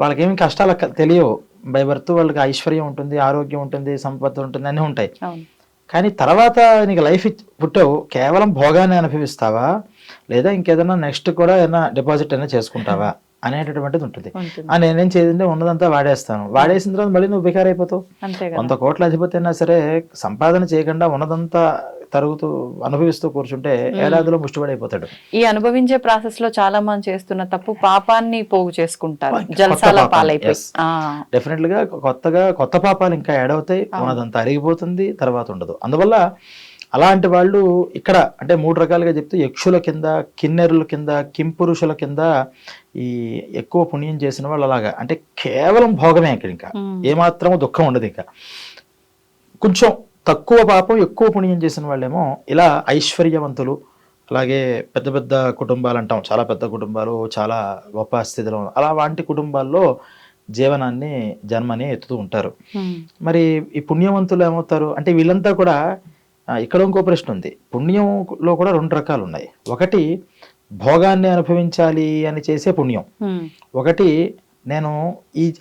వాళ్ళకేమి కష్టాలు తెలియవు. బై బర్త్ వాళ్ళకి ఐశ్వర్యం ఉంటుంది, ఆరోగ్యం ఉంటుంది, సంపద ఉంటుంది, అన్నీ ఉంటాయి. కానీ తర్వాత నీకు లైఫ్ పుట్టావు, కేవలం భోగాన్ని అనుభవిస్తావా లేదా ఇంకేదైనా నెక్స్ట్ కూడా ఏదైనా డిపాజిట్ అయినా చేసుకుంటావా అనేటటువంటిది ఉంటుంది. నేనేం చేయండి ఉన్నదంతా వాడేసిన తర్వాత మళ్ళీ నువ్వు బికార్ అయిపోతావు. 100 కోట్ల అధిపతి అయినా సరే సంపాదన చేయకుండా ఉన్నదంతా తరుగుతూ అనుభవిస్తూ కూర్చుంటే ఏడాదిలో ముష్టిపడైపోతాడు. ఈ అనుభవించే ప్రాసెస్ లో చాలా మంది చేస్తున్న తప్పు పాపాన్ని పోగు చేసుకుంటారు, జల్సాల పాలైపోయి. డెఫినెట్ గా కొత్త పాపాలు ఇంకా యాడ్ అవుతాయి, ఉన్నదంతా అరిగిపోతుంది, తర్వాత ఉండదు. అందువల్ల అలాంటి వాళ్ళు ఇక్కడ అంటే 3 రకాలుగా చెప్తే, యక్షుల కింద, కిన్నెరుల కింద, కింపురుషుల కింద ఈ ఎక్కువ పుణ్యం చేసిన వాళ్ళు అలాగా, అంటే కేవలం భోగమే ఇక్కడ, ఇంకా ఏమాత్రమూ దుఃఖం ఉండదు. ఇంకా కొంచెం తక్కువ పాపం ఎక్కువ పుణ్యం చేసిన వాళ్ళేమో ఇలా ఐశ్వర్యవంతులు, అలాగే పెద్ద పెద్ద కుటుంబాలు అంటాం, చాలా పెద్ద కుటుంబాలు, చాలా గొప్ప స్థితిలో అలా వాంటి కుటుంబాల్లో జన్మని ఎత్తుతూ ఉంటారు. మరి ఈ పుణ్యవంతులు ఏమవుతారు అంటే, వీళ్ళంతా కూడా ఇక్కడ ఇంకో ప్రశ్న ఉంది. పుణ్యంలో కూడా 2 రకాలు ఉన్నాయి. ఒకటి భోగాన్ని అనుభవించాలి అని చేసే పుణ్యం, ఒకటి నేను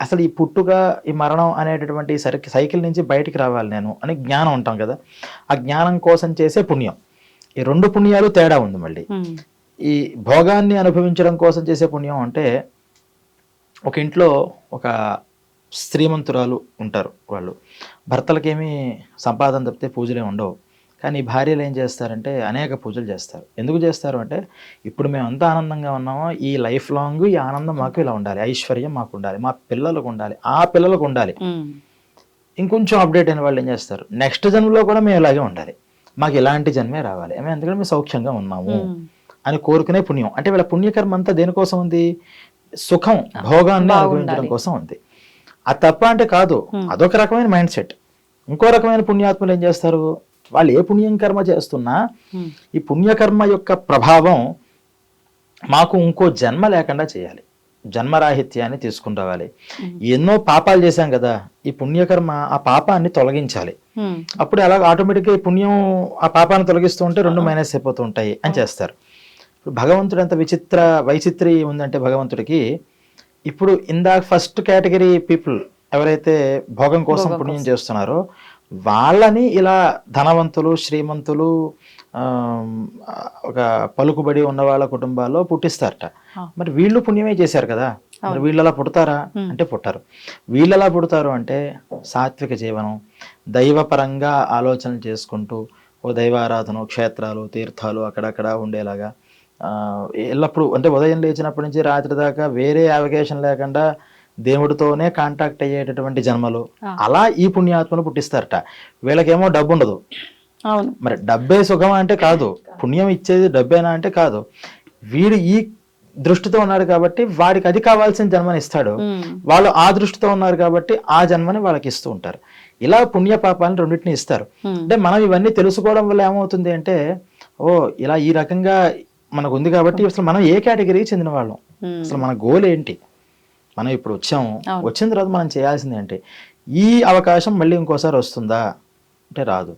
అసలు ఈ పుట్టుక, ఈ మరణం అనేటటువంటి సైకిల్ నుంచి బయటికి రావాలి నేను అని జ్ఞానం ఉంటాం కదా, ఆ జ్ఞానం కోసం చేసే పుణ్యం. ఈ 2 పుణ్యాలు తేడా ఉంది. మళ్ళీ ఈ భోగాన్ని అనుభవించడం కోసం చేసే పుణ్యం అంటే, ఒక ఇంట్లో ఒక శ్రీమంతురాలు ఉంటారు, వాళ్ళు భర్తలకేమీ సంపాదన తప్పితే పూజలే ఉండవు. కానీ భార్యలు ఏం చేస్తారంటే అనేక పూజలు చేస్తారు. ఎందుకు చేస్తారు అంటే, ఇప్పుడు మేము అంత ఆనందంగా ఉన్నామో ఈ లైఫ్ లాంగ్ ఈ ఆనందం మాకు ఇలా ఉండాలి, ఐశ్వర్యం మాకు ఉండాలి, మా పిల్లలకు ఉండాలి, ఆ పిల్లలకు ఉండాలి. ఇంకొంచెం అప్డేట్ అయిన వాళ్ళు ఏం చేస్తారు, నెక్స్ట్ జన్మలో కూడా మేము ఇలాగే ఉండాలి, మాకు ఇలాంటి జన్మే రావాలి, ఎందుకంటే మేము సౌఖ్యంగా ఉన్నాము అని కోరుకునే పుణ్యం. అంటే వీళ్ళ పుణ్యకర్మ అంతా దేనికోసం ఉంది, సుఖం, భోగాన్ని అనుభవించడం కోసం ఉంది. అది తప్ప అంటే కాదు, అదొక రకమైన మైండ్ సెట్. ఇంకో రకమైన పుణ్యాత్ములు ఏం చేస్తారు, వాళ్ళు ఏ పుణ్యం కర్మ చేస్తున్నా ఈ పుణ్యకర్మ యొక్క ప్రభావం మాకు ఇంకో జన్మ లేకుండా చేయాలి, జన్మరాహిత్యాన్ని తీసుకుని రావాలి. ఎన్నో పాపాలు చేశాం కదా, ఈ పుణ్యకర్మ ఆ పాపాన్ని తొలగించాలి. అప్పుడు అలా ఆటోమేటిక్గా ఈ పుణ్యం ఆ పాపాన్ని తొలగిస్తూ ఉంటే 2 మైనస్ అయిపోతూ ఉంటాయి అని చేస్తారు. ఇప్పుడు భగవంతుడు ఎంత వైచిత్రి ఉందంటే భగవంతుడికి, ఇప్పుడు ఇందాక ఫస్ట్ కేటగిరీ పీపుల్ ఎవరైతే భోగం కోసం పుణ్యం చేస్తున్నారో వాళ్ళని ఇలా ధనవంతులు, శ్రీమంతులు, ఒక పలుకుబడి ఉన్న వాళ్ళ కుటుంబాల్లో పుట్టిస్తారట. మరి వీళ్ళు పుణ్యమే చేశారు కదా, మరి వీళ్ళు అలా పుడతారా అంటే పుట్టారు. వీళ్ళు ఎలా పుడతారు అంటే, సాత్విక జీవనం, దైవపరంగా ఆలోచనలు చేసుకుంటూ, ఓ దైవారాధన, క్షేత్రాలు, తీర్థాలు అక్కడక్కడ ఉండేలాగా, ఎల్లప్పుడూ అంటే ఉదయం లేచినప్పటి నుంచి రాత్రి దాకా వేరే అవకేషన్ లేకుండా దేవుడితోనే కాంటాక్ట్ అయ్యేటటువంటి జన్మలు, అలా ఈ పుణ్యాత్మలు పుట్టిస్తారట. వీళ్ళకేమో డబ్బు ఉండదు. మరి డబ్బే సుఖం అంటే కాదు, పుణ్యం ఇచ్చేది డబ్బేనా అంటే కాదు. వీడు ఈ దృష్టితో ఉన్నాడు కాబట్టి వాడికి అది కావాల్సిన జన్మని ఇస్తాడు, వాళ్ళు ఆ దృష్టితో ఉన్నారు కాబట్టి ఆ జన్మని వాళ్ళకి ఇస్తూ ఉంటారు. ఇలా పుణ్య పాపాలను రెండింటిని ఇస్తారు. అంటే మనం ఇవన్నీ తెలుసుకోవడం వల్ల ఏమవుతుంది అంటే, ఇలా ఈ రకంగా మనకు ఉంది కాబట్టి అసలు మనం ఏ కేటగిరీకి చెందిన వాళ్ళం, అసలు మన గోల్ ఏంటి, మనం ఇప్పుడు వచ్చిన తర్వాత మనం చేయాల్సింది ఏంటి, ఈ అవకాశం మళ్ళీ ఇంకోసారి వస్తుందా అంటే రాదు.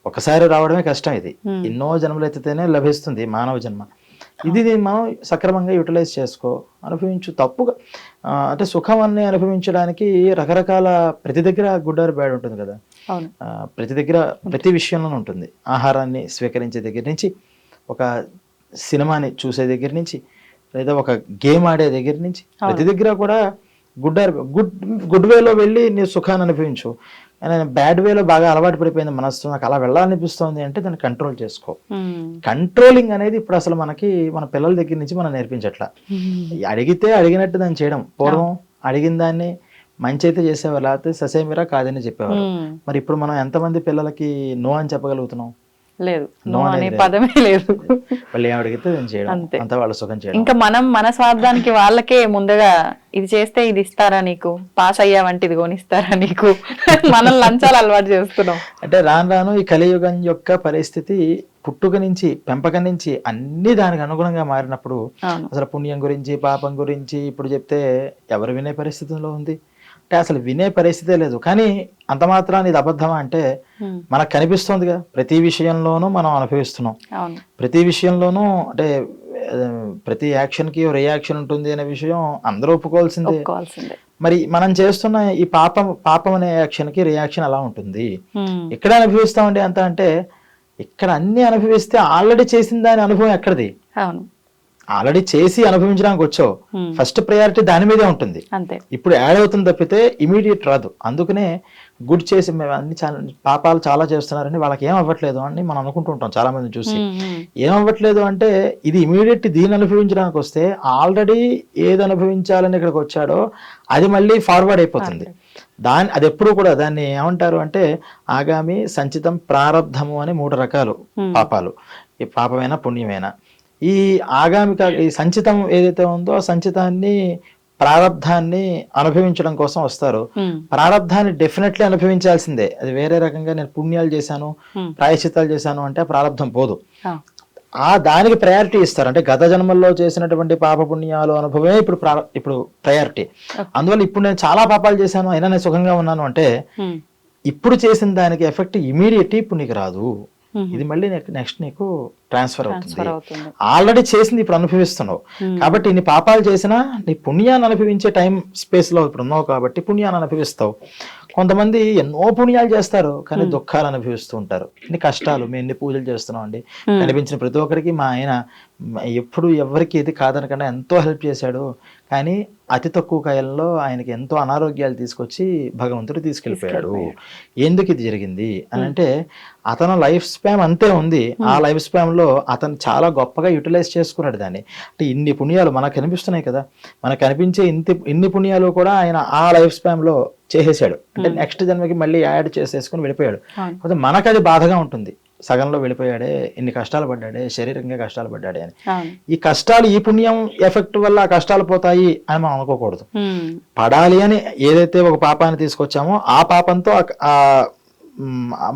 ఒకసారి రావడమే కష్టం. ఇది ఎన్నో జన్మలు ఎత్తితేనే లభిస్తుంది మానవ జన్మ. ఇది మనం సక్రమంగా యూటిలైజ్ చేసుకో, అనుభవించు. తప్పుగా అంటే సుఖం అన్ని అనుభవించడానికి రకరకాల, ప్రతి దగ్గర గుడ్ ఆర్ బ్యాడ్ ఉంటుంది కదా, అవును. ప్రతి దగ్గర ప్రతి విషయంలోనూ ఉంటుంది. ఆహారాన్ని స్వీకరించే దగ్గర నుంచి, ఒక సినిమాని చూసే దగ్గర నుంచి, లేదా ఒక గేమ్ ఆడే దగ్గర నుంచి, ప్రతి దగ్గర కూడా గుడ్ వేలో వెళ్ళి నీ సుఖాన్ని అనుభవించు. బ్యాడ్ వేలో బాగా అలవాటు పడిపోయింది మనసు, నాకు అలా వెళ్ళాలనిపిస్తుంది అంటే దాన్ని కంట్రోల్ చేసుకో. కంట్రోలింగ్ అనేది ఇప్పుడు అసలు మనకి మన పిల్లల దగ్గర నుంచి మనం నేర్పించట్లా. అడిగితే అడిగినట్టు దాన్ని చేయడం. పూర్వం అడిగిన దాన్ని మంచి అయితే చేసేవారు, లేకపోతే ససేమిరా కాదని చెప్పేవారు. మరి ఇప్పుడు మనం ఎంతమంది పిల్లలకి నో అని చెప్పగలుగుతున్నాం? లేదు, నో అనే పదమే లేదు. వాళ్ళు ఏం అడిగితే నేను చేయడం, అంతా వాళ్ళ సుఖం చేయడం. ఇంకా మనం మన స్వార్థానికి వాళ్ళకే ముందుగా ఇది చేస్తే ఇది ఇస్తారా నీకు, పాస్ అయ్యావంటే ఇది కొనిస్తారా నీకు, మనం లంచాలు అలవాటు చేస్తున్నాం. అంటే రాను రాను ఈ కలియుగం యొక్క పరిస్థితి పుట్టుక నుంచి, పెంపకం నుంచి అన్ని దానికి అనుగుణంగా మారినప్పుడు అసలు పుణ్యం గురించి, పాపం గురించి ఇప్పుడు చెప్తే ఎవరు వినే పరిస్థితిలో ఉంది? అంటే అసలు వినే పరిస్థితే లేదు. కానీ అంత మాత్రాన్ని ఇది అబద్ధమా అంటే మనకు కనిపిస్తోందిగా, ప్రతి విషయంలోనూ మనం అనుభవిస్తున్నాం. ప్రతి విషయంలోనూ అంటే ప్రతి యాక్షన్కి రియాక్షన్ ఉంటుంది అనే విషయం అందరూ ఒప్పుకోవాల్సిందే. మరి మనం చేస్తున్న ఈ పాపం అనే యాక్షన్కి రియాక్షన్ ఎలా ఉంటుంది? ఎక్కడ అనుభవిస్తామండి అంత అంటే, ఇక్కడ అన్ని అనుభవిస్తే ఆల్రెడీ చేసిన దాని అనుభవం ఎక్కడిది? ఆల్రెడీ చేసి అనుభవించడానికి వచ్చావు, ఫస్ట్ ప్రయారిటీ దాని మీదే ఉంటుంది. ఇప్పుడు యాడ్ అవుతుంది తప్పితే ఇమీడియట్ రాదు. అందుకనే గుడ్ చేసి అన్ని పాపాలు చాలా చేస్తున్నారని వాళ్ళకి ఏం అవ్వట్లేదు అని మనం అనుకుంటూ ఉంటాం చాలా మంది చూసి. ఏం అవ్వట్లేదు అంటే ఇది ఇమీడియట్ దీన్ని అనుభవించడానికి వస్తే ఆల్రెడీ ఏది అనుభవించాలని ఇక్కడికి వచ్చాడో అది మళ్ళీ ఫార్వర్డ్ అయిపోతుంది. అది ఎప్పుడు కూడా దాన్ని ఏమంటారు అంటే ఆగామి, సంచితం, ప్రారబ్ధము అని 3 రకాలు పాపాలు. ఈ పాపమైనా పుణ్యమైనా ఈ ఆగామిక ఈ సంచితం ఏదైతే ఉందో ఆ సంచితాన్ని, ప్రారబ్ధాన్ని అనుభవించడం కోసం వస్తారు. ప్రారబ్ధాన్ని డెఫినెట్లీ అనుభవించాల్సిందే. అది వేరే రకంగా నేను పుణ్యాలు చేశాను, ప్రాయశ్చిత్తాలు చేశాను అంటే ప్రారబ్ధం పోదు. దానికి ప్రయారిటీ ఇస్తారు. అంటే గత జన్మల్లో చేసినటువంటి పాప పుణ్యాలు అనుభవమే ఇప్పుడు ప్రయారిటీ. అందువల్ల ఇప్పుడు నేను చాలా పాపాలు చేశాను అయినా నేను సుఖంగా ఉన్నాను అంటే ఇప్పుడు చేసిన దానికి ఎఫెక్ట్ ఇమీడియట్ ఇప్పుడు నీకు రాదు. ఇది మళ్ళీ నెక్స్ట్ నీకు ట్రాన్స్ఫర్ అవుతుంది. ఆల్రెడీ చేసింది ఇప్పుడు అనుభవిస్తున్నావు కాబట్టి ఇన్ని పాపాలు చేసినా నీ పుణ్యాన్ని అనుభవించే టైం స్పేస్ లో ఇప్పుడు ఉన్నావు కాబట్టి పుణ్యాన్ని అనుభవిస్తావు. కొంతమంది ఎన్నో పుణ్యాలు చేస్తారు కానీ దుఃఖాలు అనుభవిస్తూ ఉంటారు. ఇన్ని కష్టాలు, మేము ఎన్ని పూజలు చేస్తున్నాం అండి, కనిపించిన ప్రతి ఒక్కరికి మా ఆయన ఎప్పుడు ఎవరికి ఇది కాదనకుండా ఎంతో హెల్ప్ చేశాడు. కానీ అతి తక్కువ కాలంలో ఆయనకి ఎంతో అనారోగ్యాలు తీసుకొచ్చి భగవంతుడు తీసుకెళ్ళిపోయాడు. ఎందుకు ఇది జరిగింది అని అంటే అతను లైఫ్ స్పాన్ అంతే ఉంది. ఆ లైఫ్ స్పాన్ లో అతను చాలా గొప్పగా యూటిలైజ్ చేసుకున్నాడు దాన్ని. అంటే ఇన్ని పుణ్యాలు మనకు కనిపిస్తున్నాయి కదా, మనకు కనిపించే ఇన్ని పుణ్యాలు కూడా ఆయన ఆ లైఫ్ స్పాన్ లో చేసేసాడు. అంటే నెక్స్ట్ జన్మకి మళ్ళీ యాడ్ చేసేసుకుని వెళ్ళిపోయాడు. కాకపోతే మనకు అది బాధగా ఉంటుంది, సగంలో వెళ్ళిపోయాడే, ఇన్ని కష్టాలు పడ్డాడే, శరీరంగా కష్టాలు పడ్డాడే అని. ఈ కష్టాలు, ఈ పుణ్యం ఎఫెక్ట్ వల్ల ఆ కష్టాలు పోతాయి అని మనం అనుకోకూడదు. పడాలి అని ఏదైతే ఒక పాపాన్ని తీసుకొచ్చామో ఆ పాపంతో ఆ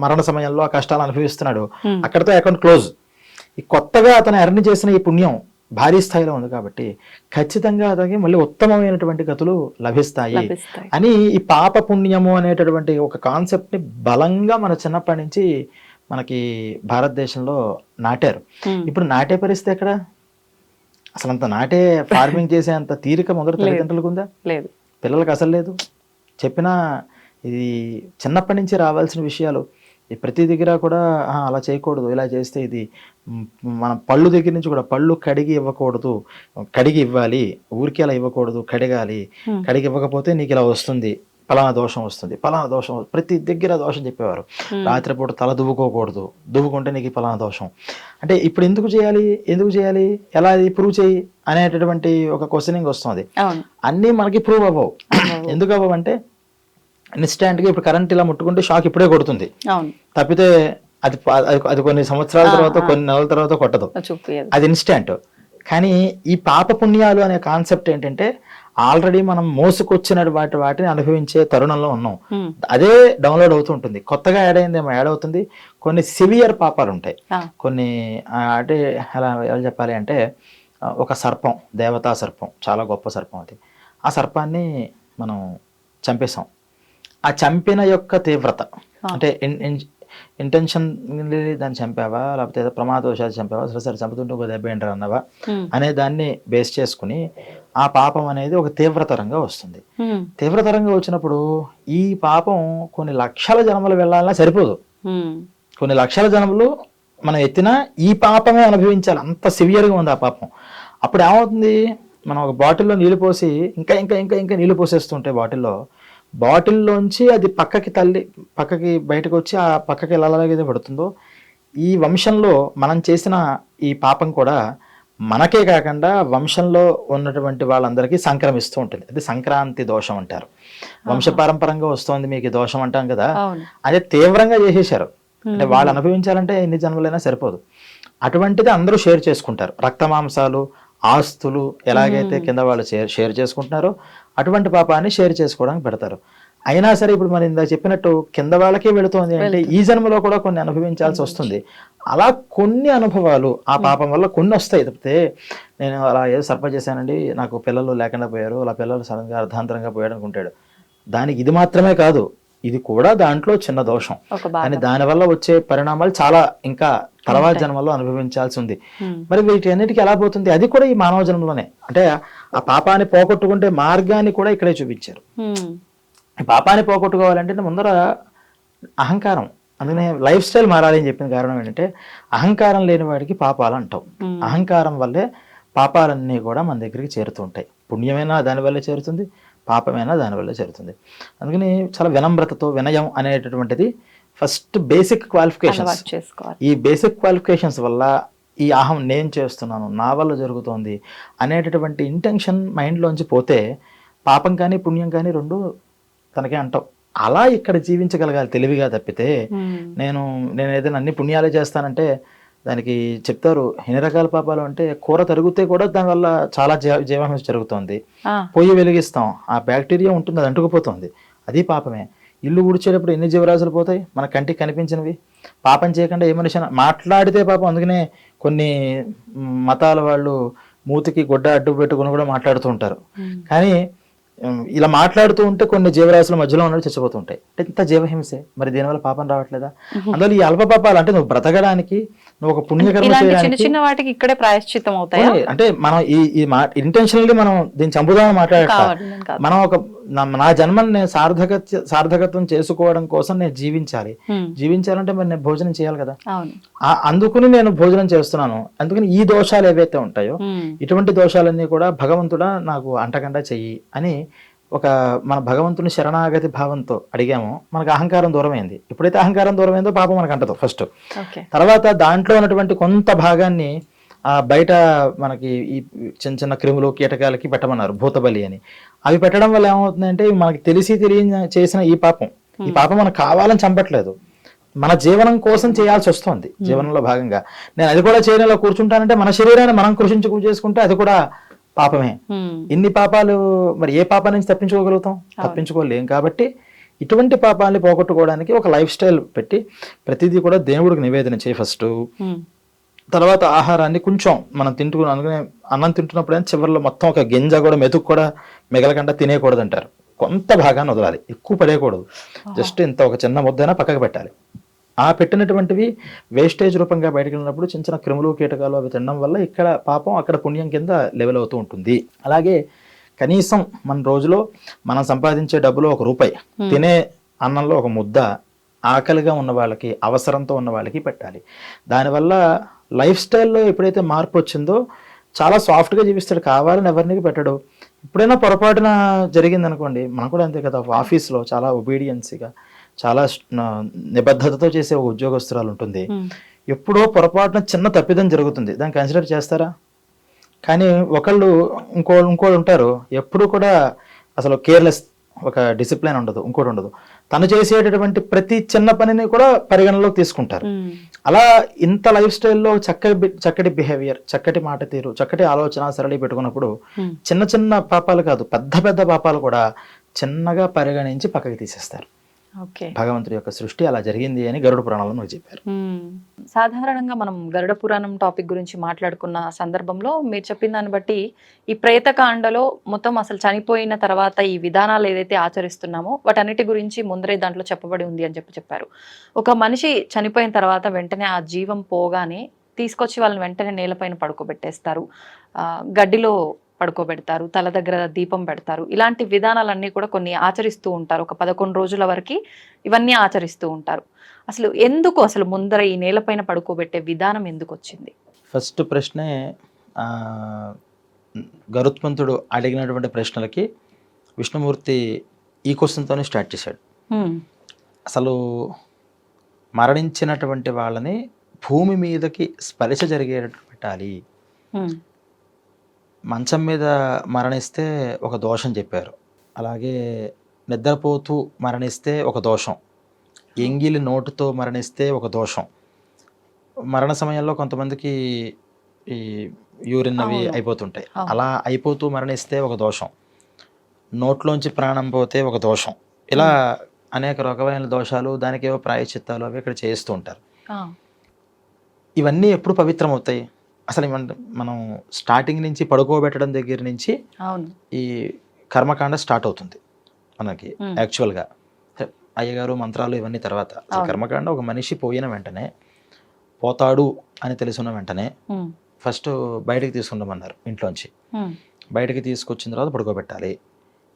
మరణ సమయంలో ఆ కష్టాలు అనుభవిస్తున్నాడు, అక్కడితో అకౌంట్ క్లోజ్. ఈ కొత్తగా అతను ఎర్న్ చేసిన ఈ పుణ్యం భారీ స్థాయిలో ఉంది కాబట్టి ఖచ్చితంగా అతనికి మళ్ళీ ఉత్తమమైనటువంటి గతులు లభిస్తాయి అని ఈ పాప పుణ్యము అనేటటువంటి ఒక కాన్సెప్ట్ ని బలంగా మన చిన్నప్పటి నుంచి మనకి భారతదేశంలో నాటారు. ఇప్పుడు నాటే పరిస్థితి ఎక్కడ? అసలు అంత నాటే ఫార్మింగ్ చేసే అంత తీరిక మొదటి తల్లిదండ్రులకు ఉందా? లేదు, పిల్లలకు అసలు లేదు. చెప్పినా ఇది చిన్నప్పటి నుంచి రావాల్సిన విషయాలు. ప్రతి దగ్గర కూడా అలా చేయకూడదు, ఇలా చేస్తే ఇది మన పళ్ళు దగ్గర నుంచి కూడా పళ్ళు కడిగి ఇవ్వకూడదు, కడిగి ఇవ్వాలి, ఊరికి అలా ఇవ్వకూడదు, కడగాలి, కడిగి ఇవ్వకపోతే నీకు ఇలా వస్తుంది, ఫలానా దోషం వస్తుంది, ఫలానా దోషం, ప్రతి దగ్గర దోషం చెప్పేవారు. రాత్రిపూట తల దువ్వుకోకూడదు, దువ్వుకుంటే నీకు ఫలానా దోషం. అంటే ఇప్పుడు ఎందుకు చేయాలి, ఎలా ఇది ప్రూవ్ చేయి అనేటటువంటి ఒక క్వశ్చనింగ్ వస్తుంది. అన్నీ మనకి ప్రూవ్ అవ్వవు. ఎందుకు అవ్వవు అంటే ఇన్స్టాంట్ గా ఇప్పుడు కరెంట్ ఇలా ముట్టుకుంటే షాక్ ఇప్పుడే కొడుతుంది తప్పితే అది అది కొన్ని సంవత్సరాల తర్వాత, కొన్ని నెలల తర్వాత కొట్టదు, అది ఇన్స్టాంట్. కానీ ఈ పాప పుణ్యాలు అనే కాన్సెప్ట్ ఏంటంటే ఆల్రెడీ మనం మోసుకొచ్చిన వాటిని అనుభవించే తరుణంలో ఉన్నాం. అదే డౌన్లోడ్ అవుతుంటుంది, కొత్తగా యాడ్ అయిందేమో యాడ్ అవుతుంది. కొన్ని సివియర్ పాపాలు ఉంటాయి, కొన్ని అంటే ఎలా చెప్పాలి అంటే ఒక సర్పం, దేవతా సర్పం, చాలా గొప్ప సర్పం అది. ఆ సర్పాన్ని మనం చంపేసాం. ఆ చంపిన యొక్క తీవ్రత అంటే ఇంటెన్షన్ దాన్ని చంపావా, లేకపోతే ఏదో ప్రమాదవశాలు చంపావా, సరే చంపుతుంటే ఒక దెబ్బ ఏంటారు అన్నవా అనే దాన్ని బేస్ చేసుకుని ఆ పాపం అనేది ఒక తీవ్రతరంగా వస్తుంది. తీవ్రతరంగా వచ్చినప్పుడు ఈ పాపం కొన్ని లక్షల జన్మలు వెళ్ళాలన్నా సరిపోదు. కొన్ని లక్షల జన్మలు మనం ఎత్తినా ఈ పాపమే అనుభవించాలి, అంత సివియర్గా ఉంది ఆ పాపం. అప్పుడు ఏమవుతుంది, మనం ఒక బాటిల్లో నీళ్ళు పోసి ఇంకా ఇంకా ఇంకా ఇంకా నీళ్ళు పోసేస్తుంటే బాటిల్లోంచి అది పక్కకి బయటకు వచ్చి ఆ పక్కకి ఎలాగైతే పడుతుందో, ఈ వంశంలో మనం చేసిన ఈ పాపం కూడా మనకే కాకుండా వంశంలో ఉన్నటువంటి వాళ్ళందరికీ సంక్రమిస్తూ ఉంటుంది. అది సంక్రాంతి దోషం అంటారు. వంశపారంపరంగా వస్తుంది మీకు ఈ దోషం అంటాం కదా, అదే తీవ్రంగా చేసేసారు. అంటే వాళ్ళు అనుభవించాలంటే ఎన్ని జన్మలైనా సరిపోదు. అటువంటిది అందరూ షేర్ చేసుకుంటారు. రక్తమాంసాలు, ఆస్తులు ఎలాగైతే కింద వాళ్ళు షేర్ చేసుకుంటున్నారో అటువంటి పాపాన్ని షేర్ చేసుకోవడానికి పెడతారు. అయినా సరే ఇప్పుడు మరి ఇందాక చెప్పినట్టు కింద వాళ్ళకే వెళుతోంది అంటే ఈ జన్మలో కూడా కొన్ని అనుభవించాల్సి వస్తుంది. అలా కొన్ని అనుభవాలు ఆ పాపం వల్ల కొన్ని వస్తాయి. తప్పితే నేను అలా ఏదో సర్ప చేశానండి, నాకు పిల్లలు లేకుండా పోయారు, అలా పిల్లలు సడన్గా అర్ధాంతరంగా పోయాడు అనుకుంటాడు. దానికి ఇది మాత్రమే కాదు, ఇది కూడా దాంట్లో చిన్న దోషం. కానీ దానివల్ల వచ్చే పరిణామాలు చాలా ఇంకా తర్వాత జన్మలో అనుభవించాల్సి ఉంది. మరి వీటి అన్నిటికీ ఎలా పోతుంది, అది కూడా ఈ మానవ జన్మలోనే. అంటే ఆ పాపాన్ని పోగొట్టుకుంటే మార్గాన్ని కూడా ఇక్కడే చూపించారు. పాపాన్ని పోగొట్టుకోవాలంటే ముందర అహంకారం, అందుకనే లైఫ్ స్టైల్ మారాలి అని చెప్పిన కారణం ఏంటంటే అహంకారం లేని వాడికి పాపాలు అంటాం. అహంకారం వల్లే పాపాలన్నీ కూడా మన దగ్గరికి చేరుతూ ఉంటాయి. పుణ్యమైనా దానివల్లే చేరుతుంది, పాపమైనా దానివల్ల చేరుతుంది. అందుకని చాలా వినమ్రతతో వినయం అనేటటువంటిది ఫస్ట్ బేసిక్ క్వాలిఫికేషన్స్. ఈ బేసిక్ క్వాలిఫికేషన్స్ వల్ల ఈ అహం నేను చేస్తున్నాను, నా వల్ల జరుగుతోంది అనేటటువంటి ఇంటెన్షన్ మైండ్లోంచి పోతే పాపం కానీ పుణ్యం కానీ రెండు తనకే అంటావు. అలా ఇక్కడ జీవించగలగాలి తెలివిగా. తప్పితే నేను ఏదైనా అన్ని పుణ్యాలే చేస్తానంటే దానికి చెప్తారు ఎన్ని రకాల పాపాలు అంటే, కూర తరిగితే కూడా దానివల్ల చాలా జీవహింస జరుగుతుంది. పొయ్యి వెలిగిస్తాం, ఆ బ్యాక్టీరియా ఉంటుంది, అది అంటుకుపోతుంది, అది పాపమే. ఇల్లు ఊడ్చేటప్పుడు ఎన్ని జీవరాశులు పోతాయి మన కంటికి కనిపించినవి. పాపం చేయకుండా ఏ మనిషి మాట్లాడితే పాపం. అందుకనే కొన్ని మతాల వాళ్ళు మూతికి గుడ్డ అడ్డు పెట్టుకుని కూడా మాట్లాడుతూ ఉంటారు. కానీ ఇలా మాట్లాడుతూ ఉంటే కొన్ని జీవరాశుల మధ్యలో ఉన్నవి చచ్చిపోతూ ఉంటాయి. అంటే ఇంత జీవహింసే, మరి దీనివల్ల పాపం రావట్లేదా? అందులో ఈ అల్ప పాపాలు అంటే నువ్వు బ్రతకడానికి, నువ్వు ఒక పుణ్యకర్మ చేయడానికి చిన్న వాటికి ఇక్కడే ప్రాయశ్చిత్తం అవుతాయి. అంటే మనం ఈ ఇంటెన్షనల్లీ మనం దీన్ని చంపుదామని మాట్లాడతా. మనం ఒక నా జన్మని నేను సార్థకత్వం చేసుకోవడం కోసం నేను జీవించాలంటే మరి నేను భోజనం చేయాలి కదా. అందుకుని నేను భోజనం చేస్తున్నాను. అందుకని ఈ దోషాలు ఏవైతే ఉంటాయో ఇటువంటి దోషాలన్నీ కూడా భగవంతుడా నాకు అంటకుండా చెయ్యి అని మన భగవంతుని శరణాగతి భావంతో అడిగామో మనకు అహంకారం దూరమైంది. ఎప్పుడైతే అహంకారం దూరమైందో పాపం మనకు అంటదు ఫస్ట్. తర్వాత దాంట్లో ఉన్నటువంటి కొంత భాగాన్ని బయట మనకి ఈ చిన్న చిన్న క్రిములు కీటకాలకి పెట్టమన్నారు, భూతబలి అని. అవి పెట్టడం వల్ల ఏమవుతుందంటే మనకి తెలియని చేసిన ఈ పాపం మనకు కావాలని చంపట్లేదు, మన జీవనం కోసం చేయాల్సి వస్తుంది. జీవనంలో భాగంగా నేను అది కూడా చేయడంలో కూర్చుంటానంటే మన శరీరాన్ని మనం చేసుకుంటే అది కూడా పాపమే. ఇన్ని పాపాలు మరి ఏ పాపం నుంచి తప్పించుకోగలుగుతాం? తప్పించుకోలేం. కాబట్టి ఇటువంటి పాపాలని పోగొట్టుకోవడానికి ఒక లైఫ్ స్టైల్ పెట్టి ప్రతిదీ కూడా దేవుడికి నివేదన చేయి ఫస్ట్. తర్వాత ఆహారాన్ని కొంచెం మనం అందుకనే అన్నం తింటున్నప్పుడు చివరిలో మొత్తం ఒక గింజ కూడా మెతుకు కూడా మిగలకుండా తినేయకూడదు అంటారు. కొంత భాగాన్ని వదలాలి, ఎక్కువ పడేయకూడదు. జస్ట్ ఇంత ఒక చిన్న ముద్దైనా పక్కకు పెట్టాలి. ఆ పెట్టినటువంటివి వేస్టేజ్ రూపంగా బయటకు వెళ్ళినప్పుడు చిన్న చిన్న క్రిములు కీటకాలు అవి తినడం వల్ల ఇక్కడ పాపం అక్కడ పుణ్యం కింద లెవెల్ అవుతూ ఉంటుంది. అలాగే కనీసం మన రోజులో మనం సంపాదించే డబ్బులో ₹1 తినే అన్నంలో ఒక ముద్ద ఆకలిగా ఉన్న వాళ్ళకి, అవసరంతో ఉన్న వాళ్ళకి పెట్టాలి. దానివల్ల లైఫ్ స్టైల్లో ఎప్పుడైతే మార్పు వచ్చిందో చాలా సాఫ్ట్గా జీవిస్తాడు, కావాలని ఎవరిని పెట్టడు. ఎప్పుడైనా పొరపాటున జరిగింది అనుకోండి, మనం కూడా అంతే కదా, ఆఫీస్లో చాలా ఒబీడియన్సీగా చాలా నిబద్ధతతో చేసే ఒక ఉద్యోగస్తురాలు ఉంటుంది. ఎప్పుడో పొరపాటున చిన్న తప్పిదం జరుగుతుంది, దాన్ని కన్సిడర్ చేస్తారా? కానీ ఇంకోళ్ళు ఉంటారు, ఎప్పుడు కూడా అసలు కేర్లెస్, ఒక డిసిప్లిన్ ఉండదు, ఇంకోటి ఉండదు. తను చేసేటటువంటి ప్రతి చిన్న పనిని కూడా పరిగణలోకి తీసుకుంటారు. అలా ఇంత లైఫ్ స్టైల్లో చక్కటి బిహేవియర్, చక్కటి మాట తీరు, చక్కటి ఆలోచన సరళి పెట్టుకున్నప్పుడు చిన్న చిన్న పాపాలు కాదు, పెద్ద పెద్ద పాపాలు కూడా చిన్నగా పరిగణించి పక్కకి తీసేస్తారు. ఓకే. భగవంతుడి యొక్క సృష్టి అలా జరిగింది అని గరుడ పురాణంలో మనకు చెప్పారు. సాధారణంగా మనం గరుడ పురాణం టాపిక్ గురించి మాట్లాడుకున్న సందర్భంలో మీరు చెప్పిన దాన్ని బట్టి ఈ ప్రేతకాండలో మొత్తం అసలు చనిపోయిన తర్వాత ఈ విధానాలు ఏదైతే ఆచరిస్తున్నామో వాటన్నిటి గురించి ముందరే దాంట్లో చెప్పబడి ఉంది అని చెప్పారు. ఒక మనిషి చనిపోయిన తర్వాత వెంటనే ఆ జీవం పోగానే తీసుకొచ్చి వాళ్ళని వెంటనే నేలపైన పడుకోబెట్టేస్తారు, గడ్డిలో పడుకోబెడతారు, తల దగ్గర దీపం పెడతారు. ఇలాంటి విధానాలన్నీ కూడా కొన్ని ఆచరిస్తూ ఉంటారు. ఒక 11 రోజుల వరకు ఇవన్నీ ఆచరిస్తూ ఉంటారు. అసలు ముందర ఈ నేలపైన పడుకోబెట్టే విధానం ఎందుకు వచ్చింది? ఫస్ట్ ప్రశ్నే గరుత్మంతుడు అడిగినటువంటి ప్రశ్నలకి విష్ణుమూర్తి ఈ క్వశ్చన్తోనే స్టార్ట్ చేశాడు. అసలు మరణించినటువంటి వాళ్ళని భూమి మీదకి స్పర్శ జరిగేటట్టు పెట్టాలి. మంచం మీద మరణిస్తే ఒక దోషం చెప్పారు, అలాగే నిద్రపోతూ మరణిస్తే ఒక దోషం, ఎంగిలి నోటుతో మరణిస్తే ఒక దోషం, మరణ సమయంలో కొంతమందికి ఈ యూరిన్ అవి అయిపోతుంటాయి, అలా అయిపోతూ మరణిస్తే ఒక దోషం, నోట్లోంచి ప్రాణం పోతే ఒక దోషం, ఇలా అనేక రకమైన దోషాలు, దానికి ఏవో ప్రాయశ్చిత్తాలు అవి ఇక్కడ చేస్తూ ఉంటారు. ఇవన్నీ ఎప్పుడు పవిత్రం అవుతాయి? అసలు మనం స్టార్టింగ్ నుంచి పడుకోబెట్టడం దగ్గర నుంచి ఈ కర్మకాండ స్టార్ట్ అవుతుంది మనకి. యాక్చువల్గా అయ్యగారు మంత్రాలు ఇవన్నీ తర్వాత, కర్మకాండ ఒక మనిషి పోయిన వెంటనే, పోతాడు అని తెలుసున్న వెంటనే ఫస్ట్ బయటకు తీసుకుంటామన్నారు ఇంట్లోంచి. బయటకి తీసుకొచ్చిన తర్వాత పడుకోబెట్టాలి.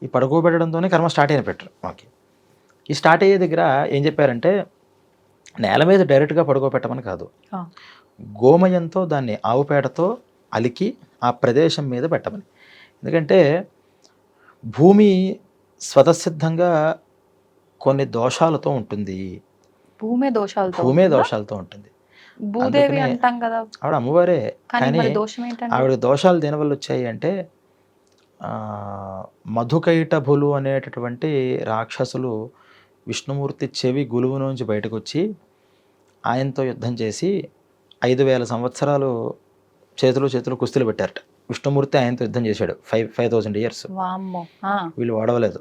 ఈ పడుకోబెట్టడంతోనే కర్మ స్టార్ట్ అయిన పెట్టరు మాకి. ఈ స్టార్ట్ అయ్యే దగ్గర ఏం చెప్పారంటే, నేల మీద డైరెక్ట్గా పడుకోబెట్టమని కాదు, గోమయంతో దాన్ని ఆవు పేడతో అలికి ఆ ప్రదేశం మీద పెట్టమని. ఎందుకంటే భూమి స్వతసిద్ధంగా కొన్ని దోషాలతో ఉంటుంది. భూమే దోషాలతో ఉంటుంది. భూదేవి అంటాం కదా, ఆవిడ అమ్మవారే, కానీ ఆవిడ దోషాలు దేనివల్ల వచ్చాయి అంటే, మధుకైటభులు అనేటటువంటి రాక్షసులు విష్ణుమూర్తి చెవి గులువు నుంచి బయటకు వచ్చి ఆయనతో యుద్ధం చేసి 5000 సంవత్సరాలు చేతులు కుస్తీలు పెట్టారట. విష్ణుమూర్తి ఆయనతో యుద్ధం చేశాడు 5000 years. వీళ్ళు ఓడవలేదు.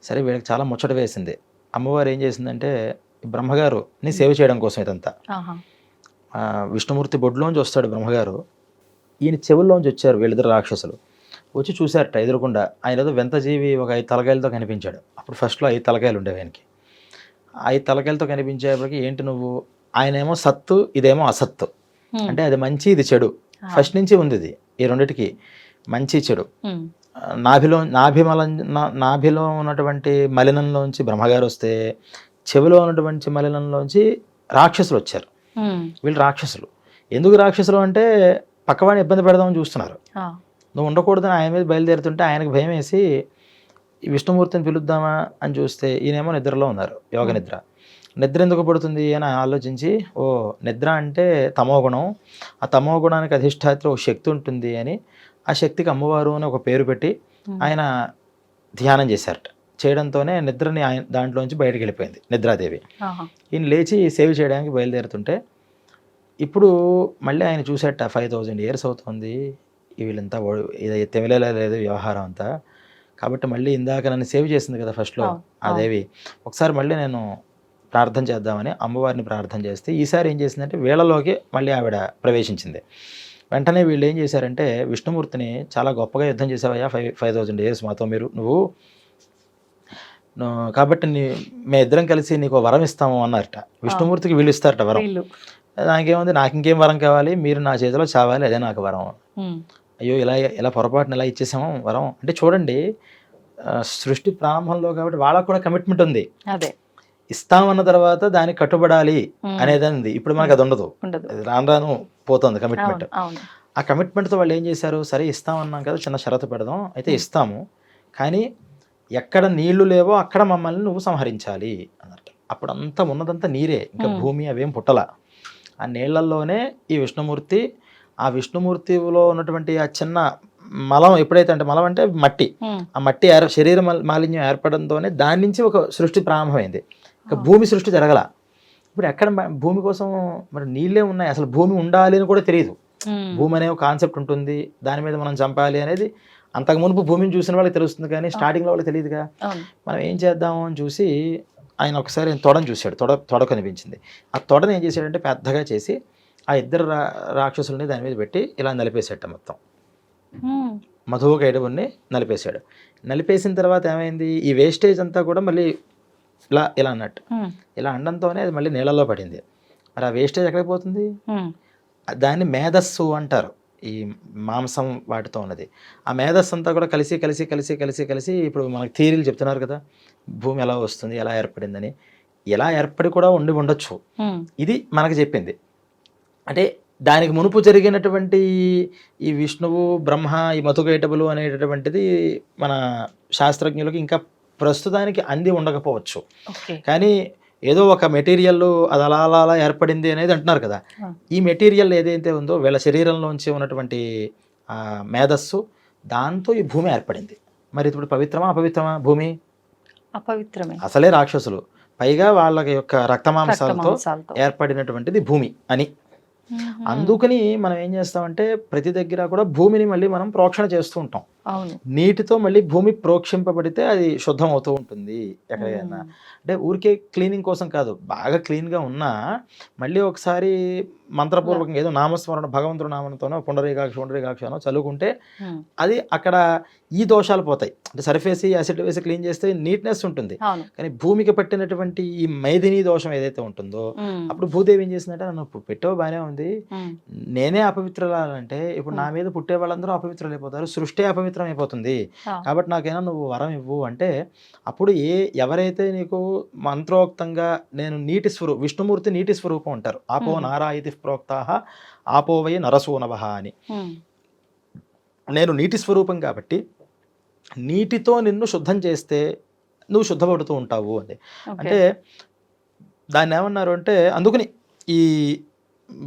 సరే వీళ్ళకి చాలా ముచ్చట వేసింది. అమ్మవారు ఏం చేసిందంటే, బ్రహ్మగారుని సేవ చేయడం కోసం ఇదంతా, విష్ణుమూర్తి బొడ్లోంచి వస్తాడు బ్రహ్మగారు, ఈయన చెవుల్లోంచి వచ్చారు వీళ్ళిద్దరు రాక్షసులు. వచ్చి చూశారట ఎదురుకుండా. ఆయన ఏదో వింత జీవి ఒక 5 తలకాయలతో కనిపించాడు. అప్పుడు ఫస్ట్లో 5 తలకాయలు ఉండేవి ఆయనకి. 5 తలకాయలతో కనిపించేప్పటికి, ఏంటి నువ్వు? ఆయనేమో సత్తు, ఇదేమో అసత్తు, అంటే అది మంచి ఇది చెడు. ఫస్ట్ నుంచి ఉంది ఇది, ఈ రెండిటికి మంచి చెడు. నాభిలో ఉన్నటువంటి మలినంలోంచి బ్రహ్మగారు వస్తే, చెవిలో ఉన్నటువంటి మలినంలోంచి రాక్షసులు వచ్చారు. వీళ్ళు రాక్షసులు. ఎందుకు రాక్షసులు అంటే, పక్కవాడిని ఇబ్బంది పెడదామని చూస్తున్నారు. నువ్వు ఉండకూడదని ఆయన మీద బయలుదేరుతుంటే ఆయనకు భయం వేసి విష్ణుమూర్తిని పిలుద్దామా అని చూస్తే, ఈయనేమో నిద్రలో ఉన్నారు, యోగ నిద్ర. నిద్ర ఎందుకు పడుతుంది అని ఆలోచించి, ఓ నిద్ర అంటే తమోగుణం, ఆ తమోగుణానికి అధిష్టాత్రి ఒక శక్తి ఉంటుంది అని, ఆ శక్తికి అమ్మవారు అని ఒక పేరు పెట్టి ఆయన ధ్యానం చేశారట. చేయడంతోనే నిద్రని ఆయన దాంట్లోంచి బయటకు వెళ్ళిపోయింది నిద్రాదేవి. ఈయన లేచి సేవ చేయడానికి బయలుదేరుతుంటే, ఇప్పుడు మళ్ళీ ఆయన చూసేట 5000 years అవుతుంది, వీళ్ళంతా ఇది తెమిలేదు వ్యవహారం అంతా, కాబట్టి మళ్ళీ ఇందాక నన్ను సేవ్ చేసింది కదా ఫస్ట్లో ఆ దేవి, ఒకసారి మళ్ళీ నేను ప్రార్థన చేద్దామని అమ్మవారిని ప్రార్థన చేస్తే, ఈసారి ఏం చేసిందంటే వీళ్ళలోకి మళ్ళీ ఆవిడ ప్రవేశించింది. వెంటనే వీళ్ళు ఏం చేశారంటే, విష్ణుమూర్తిని చాలా గొప్పగా యుద్ధం చేసావయ్యా 5000 years మాతో నువ్వు కాబట్టి మేము ఇద్దరం కలిసి నీకు వరం ఇస్తాము అన్నారట. విష్ణుమూర్తికి వీళ్ళు ఇస్తారట వరం. నాకేముంది, నాకు ఇంకేం వరం కావాలి, మీరు నా చేతిలో చావాలి, అదే నాకు వరం. అయ్యో ఇలా పొరపాటున ఇలా ఇచ్చేసాము వరం అంటే. చూడండి, సృష్టి ప్రారంభంలో కాబట్టి వాళ్ళకు కూడా కమిట్మెంట్ ఉంది. ఇస్తామన్న తర్వాత దానికి కట్టుబడాలి అనేది ఉంది. ఇప్పుడు మనకు అది ఉండదు, రాను పోతుంది కమిట్మెంట్. ఆ కమిట్మెంట్తో వాళ్ళు ఏం చేశారు, సరే ఇస్తామన్నాం కదా, చిన్న షరతు పెడదాం, అయితే ఇస్తాము, కానీ ఎక్కడ నీళ్లు లేవో అక్కడ మమ్మల్ని నువ్వు సంహరించాలి అన్నట్టు. అప్పుడు అంతా ఉన్నదంతా నీరే, ఇంకా భూమి అవేం పుట్టల. ఆ నీళ్లలోనే ఈ విష్ణుమూర్తి, ఆ విష్ణుమూర్తిలో ఉన్నటువంటి ఆ చిన్న మలం ఎప్పుడైతే, అంటే మలం అంటే మట్టి, ఆ మట్టి శరీర మాలిన్యం ఏర్పడంతోనే దాని నుంచి ఒక సృష్టి ప్రారంభమైంది. ఇక భూమి సృష్టి జరగల. ఇప్పుడు ఎక్కడ భూమి కోసం మరి నీళ్ళే ఉన్నాయి, అసలు భూమి ఉండాలి అని కూడా తెలియదు. భూమి అనే ఒక కాన్సెప్ట్ ఉంటుంది, దాని మీద మనం చంపాలి అనేది అంతకు మునుపు భూమిని చూసిన వాళ్ళకి తెలుస్తుంది, కానీ స్టార్టింగ్లో వాళ్ళకి తెలియదుగా. మనం ఏం చేద్దాము అని చూసి ఆయన ఒకసారి తొడను చూశాడు, తొడ కనిపించింది. ఆ తొడని ఏం చేశాడంటే పెద్దగా చేసి ఆ ఇద్దరు రాక్షసుల్ని దాని మీద పెట్టి ఇలా నలిపేశాట మొత్తం. మధుకైటవుని నలిపేశాడు. నలిపేసిన తర్వాత ఏమైంది, ఈ వేస్టేజ్ అంతా కూడా మళ్ళీ ఇలా అన్నట్టు ఇలా అనడంతోనే అది మళ్ళీ నీళ్ళలో పడింది. మరి ఆ వేస్టేజ్ ఎక్కడికి పోతుంది? దాన్ని మేధస్సు అంటారు, ఈ మాంసం వాటితో ఉన్నది. ఆ మేధస్సు అంతా కూడా కలిసి కలిసి కలిసి కలిసి కలిసి ఇప్పుడు మనకి థియరీలు చెప్తున్నారు కదా, భూమి ఎలా వస్తుంది, ఎలా ఏర్పడిందని. ఎలా ఏర్పడి కూడా ఉండొచ్చు. ఇది మనకు చెప్పింది. అంటే దానికి మునుపు జరిగినటువంటి ఈ విష్ణువు బ్రహ్మ ఈ మధుకైటబులు అనేటటువంటిది మన శాస్త్రజ్ఞులకు ఇంకా ప్రస్తుతానికి అంది ఉండకపోవచ్చు. కానీ ఏదో ఒక మెటీరియల్ అది అలా అలా అలా ఏర్పడింది అనేది అంటున్నారు కదా. ఈ మెటీరియల్ ఏదైతే ఉందో వీళ్ళ శరీరంలోంచి ఉన్నటువంటి మేధస్సు, దాంతో ఈ భూమి ఏర్పడింది. మరి ఇప్పుడు పవిత్రమా అపవిత్రమా భూమి? అపవిత్రమే. అసలే రాక్షసులు, పైగా వాళ్ళ యొక్క రక్తమాంసాలతో ఏర్పడినటువంటిది భూమి అని. అందుకని మనం ఏం చేస్తామంటే ప్రతి దగ్గర కూడా భూమిని మళ్ళీ మనం ప్రోక్షణ చేస్తూ ఉంటాం. నీటితో మళ్ళీ భూమి ప్రోక్షింపబడితే అది శుద్ధం అవుతూ ఉంటుంది ఎక్కడైనా. అంటే ఊరికే క్లీనింగ్ కోసం కాదు, బాగా క్లీన్గా ఉన్నా మళ్ళీ ఒకసారి మంత్రపూర్వకంగా ఏదో నామస్మరణ భగవంతుడు నామంతోనో పుండరీకాక్షనో చదువుకుంటే అది అక్కడ ఈ దోషాలు పోతాయి. అంటే సర్ఫేస్ యాసిడ్ వేసి క్లీన్ చేస్తే నీట్నెస్ ఉంటుంది. కానీ భూమికి పట్టినటువంటి ఈ మైథిని దోషం ఏదైతే ఉంటుందో అప్పుడు భూదేవి ఏం చేసిందంటే నన్ను పెట్టో బాగానే ఉంది, నేనే అపవిత్రులంటే ఇప్పుడు నా మీద పుట్టే వాళ్ళందరూ అపవిత్రులు అయిపోతారు, సృష్టి అపవిత్రం అయిపోతుంది, కాబట్టి నాకైనా నువ్వు వరం ఇవ్వు అంటే అప్పుడు ఎవరైతే నీకు మంత్రోక్తంగా నేను నీటి విష్ణుమూర్తి నీటి స్వరూపం అంటారు. ఆపో నారాయితి ప్రోక్తాహ ఆపోవై నరసూనవహ అని. నేను నీటి స్వరూపం కాబట్టి నీటితో నిన్ను శుద్ధం చేస్తే నువ్వు శుద్ధపడుతూ ఉంటావు అని. అంటే దాన్ని ఏమన్నారు అంటే అందుకని ఈ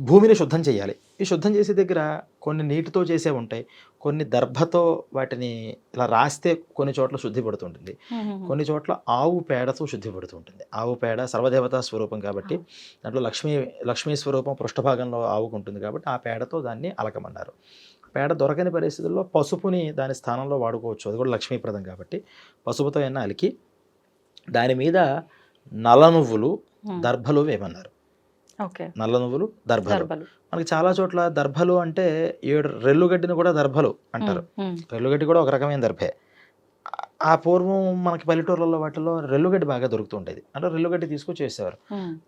భూమిని శుద్ధం చేయాలి. ఈ శుద్ధం చేసే దగ్గర కొన్ని నీటితో చేసే ఉంటాయి, కొన్ని దర్భతో వాటిని ఇలా రాస్తే కొన్ని చోట్ల శుద్ధి పడుతుంటుంది, కొన్ని చోట్ల ఆవు పేడతో శుద్ధి పడుతుంటుంది. ఆవు పేడ సర్వదేవతా స్వరూపం కాబట్టి దాంట్లో లక్ష్మీ స్వరూపం పృష్ఠభాగంలో ఆవుకు ఉంటుంది కాబట్టి ఆ పేడతో దాన్ని అలకమన్నారు. పేడ దొరకని పరిస్థితుల్లో పసుపుని దాని స్థానంలో వాడుకోవచ్చు, అది కూడా లక్ష్మీప్రదం కాబట్టి పసుపుతో అయినా అలికి దాని మీద నల్ల నువ్వులు దర్భలు వేయమన్నారు. నల్ల నువ్వులు దర్భలు. మనకి చాలా చోట్ల దర్భలు అంటే రెల్లుగడ్డిని కూడా దర్భలు అంటారు. రెల్లుగడ్డి కూడా ఒక రకమైన దర్భే. ఆ పూర్వం మనకి పల్లెటూర్లలో వాటిలో రెల్లుగడ్డి బాగా దొరుకుతుండేది, అంటే రెల్లుగడ్డి తీసుకొచ్చి వేసేవారు.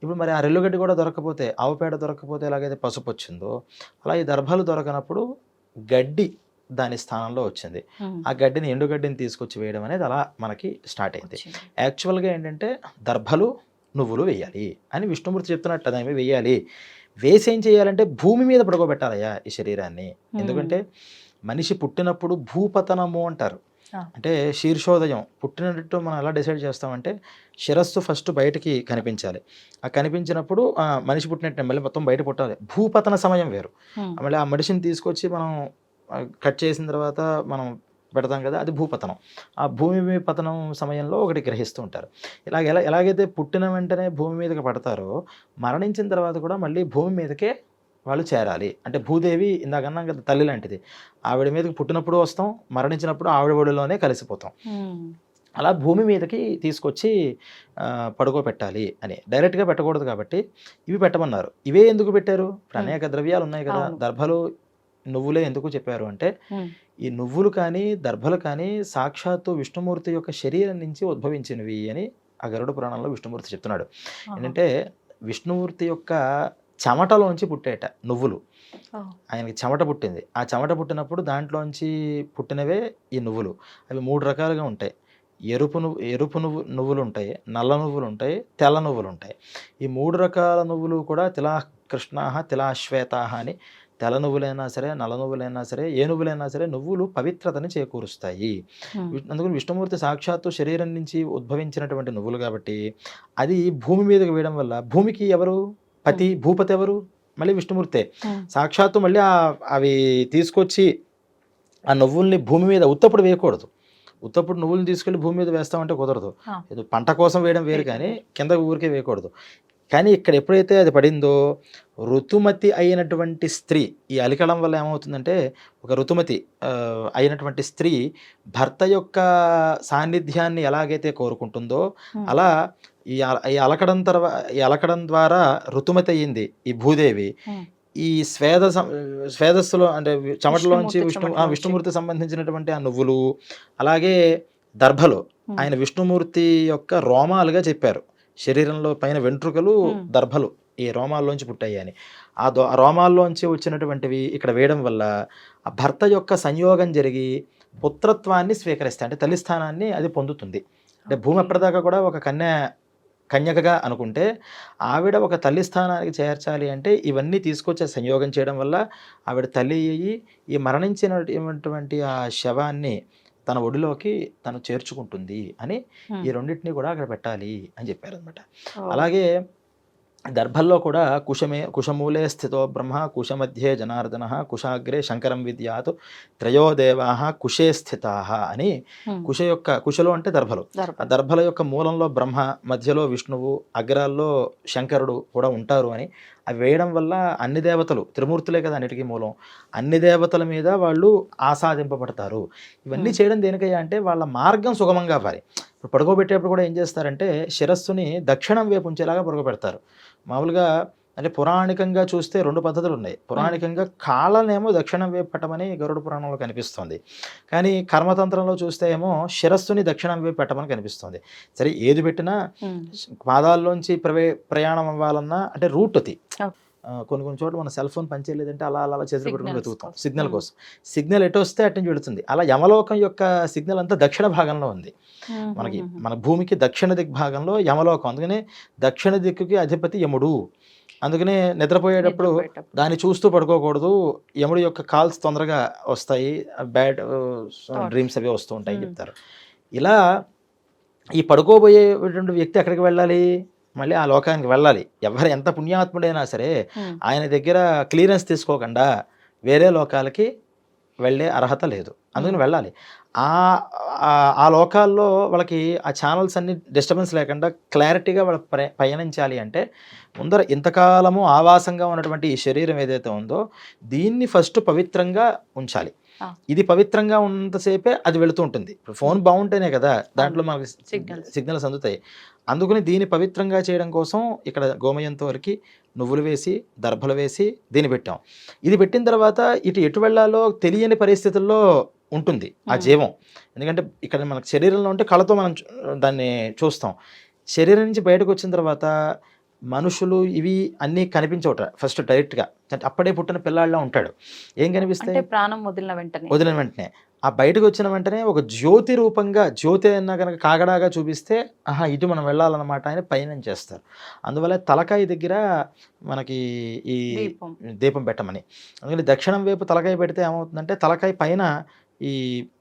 ఇప్పుడు మరి ఆ రెల్లుగడ్డి కూడా దొరకకపోతే, ఆవు పేడ దొరకకపోతే ఎలాగైతే పసుపు వచ్చిందో అలా ఈ దర్భలు దొరకనప్పుడు గడ్డి దాని స్థానంలో వచ్చింది. ఆ గడ్డిని ఎండుగడ్డిని తీసుకొచ్చి వేయడం అనేది అలా మనకి స్టార్ట్ అయింది. యాక్చువల్గా ఏంటంటే దర్భలు నువ్వులు వేయాలి అని విష్ణుమూర్తి చెప్తున్నట్టు దాని వేయాలి. వేసి ఏం చేయాలంటే భూమి మీద పడుకోబెట్టాలయ్యా ఈ శరీరాన్ని. ఎందుకంటే మనిషి పుట్టినప్పుడు భూపతనము అంటారు, అంటే శీర్షోదయం పుట్టినట్టు మనం ఎలా డిసైడ్ చేస్తామంటే శిరస్సు ఫస్ట్ బయటికి కనిపించాలి. ఆ కనిపించినప్పుడు మనిషి పుట్టినట్టు మళ్ళీ మొత్తం బయట పుట్టాలి. భూపతన సమయం వేరు. మళ్ళీ ఆ మనిషిని తీసుకొచ్చి మనం కట్ చేసిన తర్వాత మనం పెడతాం కదా, అది భూపతనం. ఆ భూమి పతనం సమయంలో ఒకటి గ్రహిస్తూ ఉంటారు. ఎలాగైతే పుట్టిన వెంటనే భూమి మీదకి పడతారో మరణించిన తర్వాత కూడా మళ్ళీ భూమి మీదకే వాళ్ళు చేరాలి. అంటే భూదేవి ఇందాకన్నా కదా తల్లి లాంటిది, ఆవిడ మీదకి పుట్టినప్పుడు వస్తాం, మరణించినప్పుడు ఆవిడ ఒడిలోనే కలిసిపోతాం. అలా భూమి మీదకి తీసుకొచ్చి పడుకోబెట్టాలి అని. డైరెక్ట్గా పెట్టకూడదు కాబట్టి ఇవి పెట్టమన్నారు. ఇవే ఎందుకు పెట్టారు? అనేక ద్రవ్యాలు ఉన్నాయి కదా, దర్భలు నువ్వులే ఎందుకు చెప్పారు అంటే ఈ నువ్వులు కానీ దర్భలు కానీ సాక్షాత్తు విష్ణుమూర్తి యొక్క శరీరం నుంచి ఉద్భవించినవి అని ఆ గరుడ పురాణంలో విష్ణుమూర్తి చెప్తున్నాడు. ఏంటంటే విష్ణుమూర్తి యొక్క చెమటలోంచి పుట్టేట నువ్వులు. ఆయనకి చెమట పుట్టింది. ఆ చెమట పుట్టినప్పుడు దాంట్లోంచి పుట్టినవే ఈ నువ్వులు. అవి 3 రకాలుగా ఉంటాయి. ఎరుపు నువ్వులు ఉంటాయి, నల్ల నువ్వులు ఉంటాయి, తెల్ల నువ్వులు ఉంటాయి. ఈ 3 రకాల నువ్వులు కూడా తిలా కృష్ణాహ తిలా శ్వేతాహ అని. తెల్ల నువ్వులైనా సరే, నల్ల నువ్వులైనా సరే, ఏ నువ్వులైనా సరే నువ్వులు పవిత్రతని చేకూరుస్తాయి. అందుకని విష్ణుమూర్తి సాక్షాత్తు శరీరం నుంచి ఉద్భవించినటువంటి నువ్వులు కాబట్టి అది భూమి మీదకి వేయడం వల్ల భూమికి ఎవరు పతి, భూపతి ఎవరు? మళ్ళీ విష్ణుమూర్తే. సాక్షాత్తు మళ్ళీ అవి తీసుకొచ్చి ఆ నువ్వుల్ని భూమి మీద ఉత్తప్పుడు వేయకూడదు. ఉత్తప్పుడు నువ్వుల్ని తీసుకెళ్ళి భూమి మీద వేస్తామంటే కుదరదు. ఏదో పంట కోసం వేయడం వేరు కానీ కింద ఊరికే వేయకూడదు. కానీ ఇక్కడ ఎప్పుడైతే అది పడిందో ఋతుమతి అయినటువంటి స్త్రీ, ఈ అలికడం వల్ల ఏమవుతుందంటే ఒక ఋతుమతి అయినటువంటి స్త్రీ భర్త యొక్క సాన్నిధ్యాన్ని ఎలాగైతే కోరుకుంటుందో అలా ఈ అలకడం ద్వారా ఋతుమతి అయ్యింది ఈ భూదేవి. ఈ స్వేదస్సులో అంటే చెమటలోంచి విష్ణుమూర్తి సంబంధించినటువంటి ఆ నువ్వులు, అలాగే దర్భలు ఆయన విష్ణుమూర్తి యొక్క రోమాలుగా చెప్పారు. శరీరంలో పైన వెంట్రుకలు దర్భలు ఈ రోమాల్లోంచి పుట్టాయి అని. ఆ రోమాల్లోంచి వచ్చినటువంటివి ఇక్కడ వేయడం వల్ల ఆ భర్త యొక్క సంయోగం జరిగి పుత్రత్వాన్ని స్వీకరిస్తాయి, అంటే తల్లి స్థానాన్ని అది పొందుతుంది. అంటే భూమి ఎప్పటిదాకా కూడా ఒక కన్యకగా అనుకుంటే ఆవిడ ఒక తల్లి స్థానానికి చేర్చాలి అంటే ఇవన్నీ తీసుకొచ్చే సంయోగం చేయడం వల్ల ఆవిడ తల్లి అయ్యి ఈ మరణించినటువంటి ఆ శవాన్ని తన ఒడిలోకి తను చేర్చుకుంటుంది అని ఈ రెండింటినీ కూడా అక్కడ పెట్టాలి అని చెప్పారు అనమాట. అలాగే దర్భల్లో కూడా కుశమూలే స్థితో బ్రహ్మ, కుశమధ్యే జనార్దన, కుశాగ్రే శంకరం విద్యాత్, త్రయోదేవా కుశే స్థితా అని. కుశలో అంటే దర్భలు, ఆ దర్భల యొక్క మూలంలో బ్రహ్మ, మధ్యలో విష్ణువు, అగ్రాల్లో శంకరుడు కూడా ఉంటారు అని. అవి వేయడం వల్ల అన్ని దేవతలు, త్రిమూర్తులే కదా అన్నిటికీ మూలం, అన్ని దేవతల మీద వాళ్ళు ఆసాదింపబడతారు. ఇవన్నీ చేయడం దేనికయ్యా అంటే వాళ్ళ మార్గం సుగమంగా పారి. ఇప్పుడు పడుకోబెట్టేప్పుడు కూడా ఏం చేస్తారంటే శిరస్సుని దక్షిణం వైపు ఉంచేలాగా పడుకోబెడతారు. మామూలుగా అంటే పురాణికంగా చూస్తే రెండు పద్ధతులు ఉన్నాయి. పురాణికంగా కాళ్ళనేమో దక్షిణం వైపు పెట్టమని గరుడ పురాణంలో కనిపిస్తుంది, కానీ కర్మతంత్రంలో చూస్తే ఏమో శిరస్సుని దక్షిణం వైపు పెట్టమని కనిపిస్తుంది. సరే ఏది పెట్టినా పాదాల్లోంచి ప్రయాణం అవ్వాలన్నా అంటే రూట్ అది. కొన్ని చోట్ల మన సెల్ ఫోన్ పనిచేయలేదంటే అలా చేతులు పెట్టుకుని వెతుకుతాం సిగ్నల్ కోసం. సిగ్నల్ ఎటు వస్తే అటు నుంచి వెళుతుంది. అలా యమలోకం యొక్క సిగ్నల్ అంతా దక్షిణ భాగంలో ఉంది. మన భూమికి దక్షిణ దిగ్భాగంలో యమలోకం, అందుకనే దక్షిణ దిక్కుకి అధిపతి యముడు. అందుకనే నిద్రపోయేటప్పుడు దాన్ని చూస్తూ పడుకోకూడదు. యముడు యొక్క కాల్స్ తొందరగా వస్తాయి, బ్యాడ్ డ్రీమ్స్ అవి వస్తూ ఉంటాయి చెప్తారు. ఇలా ఈ పడుకోబోయేటువంటి వ్యక్తి ఎక్కడికి వెళ్ళాలి? మళ్ళీ ఆ లోకానికి వెళ్ళాలి. ఎవరు ఎంత పుణ్యాత్ముడైనా సరే ఆయన దగ్గర క్లియరెన్స్ తీసుకోకుండా వేరే లోకాలకి వెళ్ళే అర్హత లేదు. అందుకని వెళ్ళాలి. ఆ లోకాల్లో వాళ్ళకి ఆ ఛానల్స్ అన్ని డిస్టర్బెన్స్ లేకుండా క్లారిటీగా వాళ్ళు పయనించాలి అంటే ముందర ఇంతకాలము ఆవాసంగా ఉన్నటువంటి ఈ శరీరం ఏదైతే ఉందో దీన్ని ఫస్ట్ పవిత్రంగా ఉంచాలి. ఇది పవిత్రంగా ఉన్నంతసేపే అది వెళుతూ ఉంటుంది. ఇప్పుడు ఫోన్ బాగుంటేనే కదా దాంట్లో మనకి సిగ్నల్స్ అందుతాయి. అందుకని దీన్ని పవిత్రంగా చేయడం కోసం ఇక్కడ గోమయంతో వరకు నువ్వులు వేసి దర్భలు వేసి దీన్ని పెట్టాం. ఇది పెట్టిన తర్వాత ఎటు వెళ్ళాలో తెలియని పరిస్థితుల్లో ఉంటుంది ఆ జీవం. ఎందుకంటే ఇక్కడ మనకు శరీరంలో ఉంటే కళ్ళతో మనం దాన్ని చూస్తాం. శరీరం నుంచి బయటకు వచ్చిన తర్వాత మనుషులు ఇవి అన్నీ కనిపించవట ఫస్ట్ డైరెక్ట్గా. అప్పుడే పుట్టిన పిల్లాడిలా ఉంటాడు. ఏం కనిపిస్తాయి? ప్రాణం వదిలిన వెంటనే ఆ బయటకు వచ్చిన వెంటనే ఒక జ్యోతి రూపంగా, జ్యోతి అన్నా కనుక కాగడాగా చూపిస్తే ఆహా ఇటు మనం వెళ్ళాలన్నమాట అని పైన చేస్తారు. అందువల్ల తలకాయ దగ్గర మనకి ఈ దీపం పెట్టమని. అందుకని దక్షిణం వైపు తలకాయ పెడితే ఏమవుతుందంటే తలకాయ పైన ఈ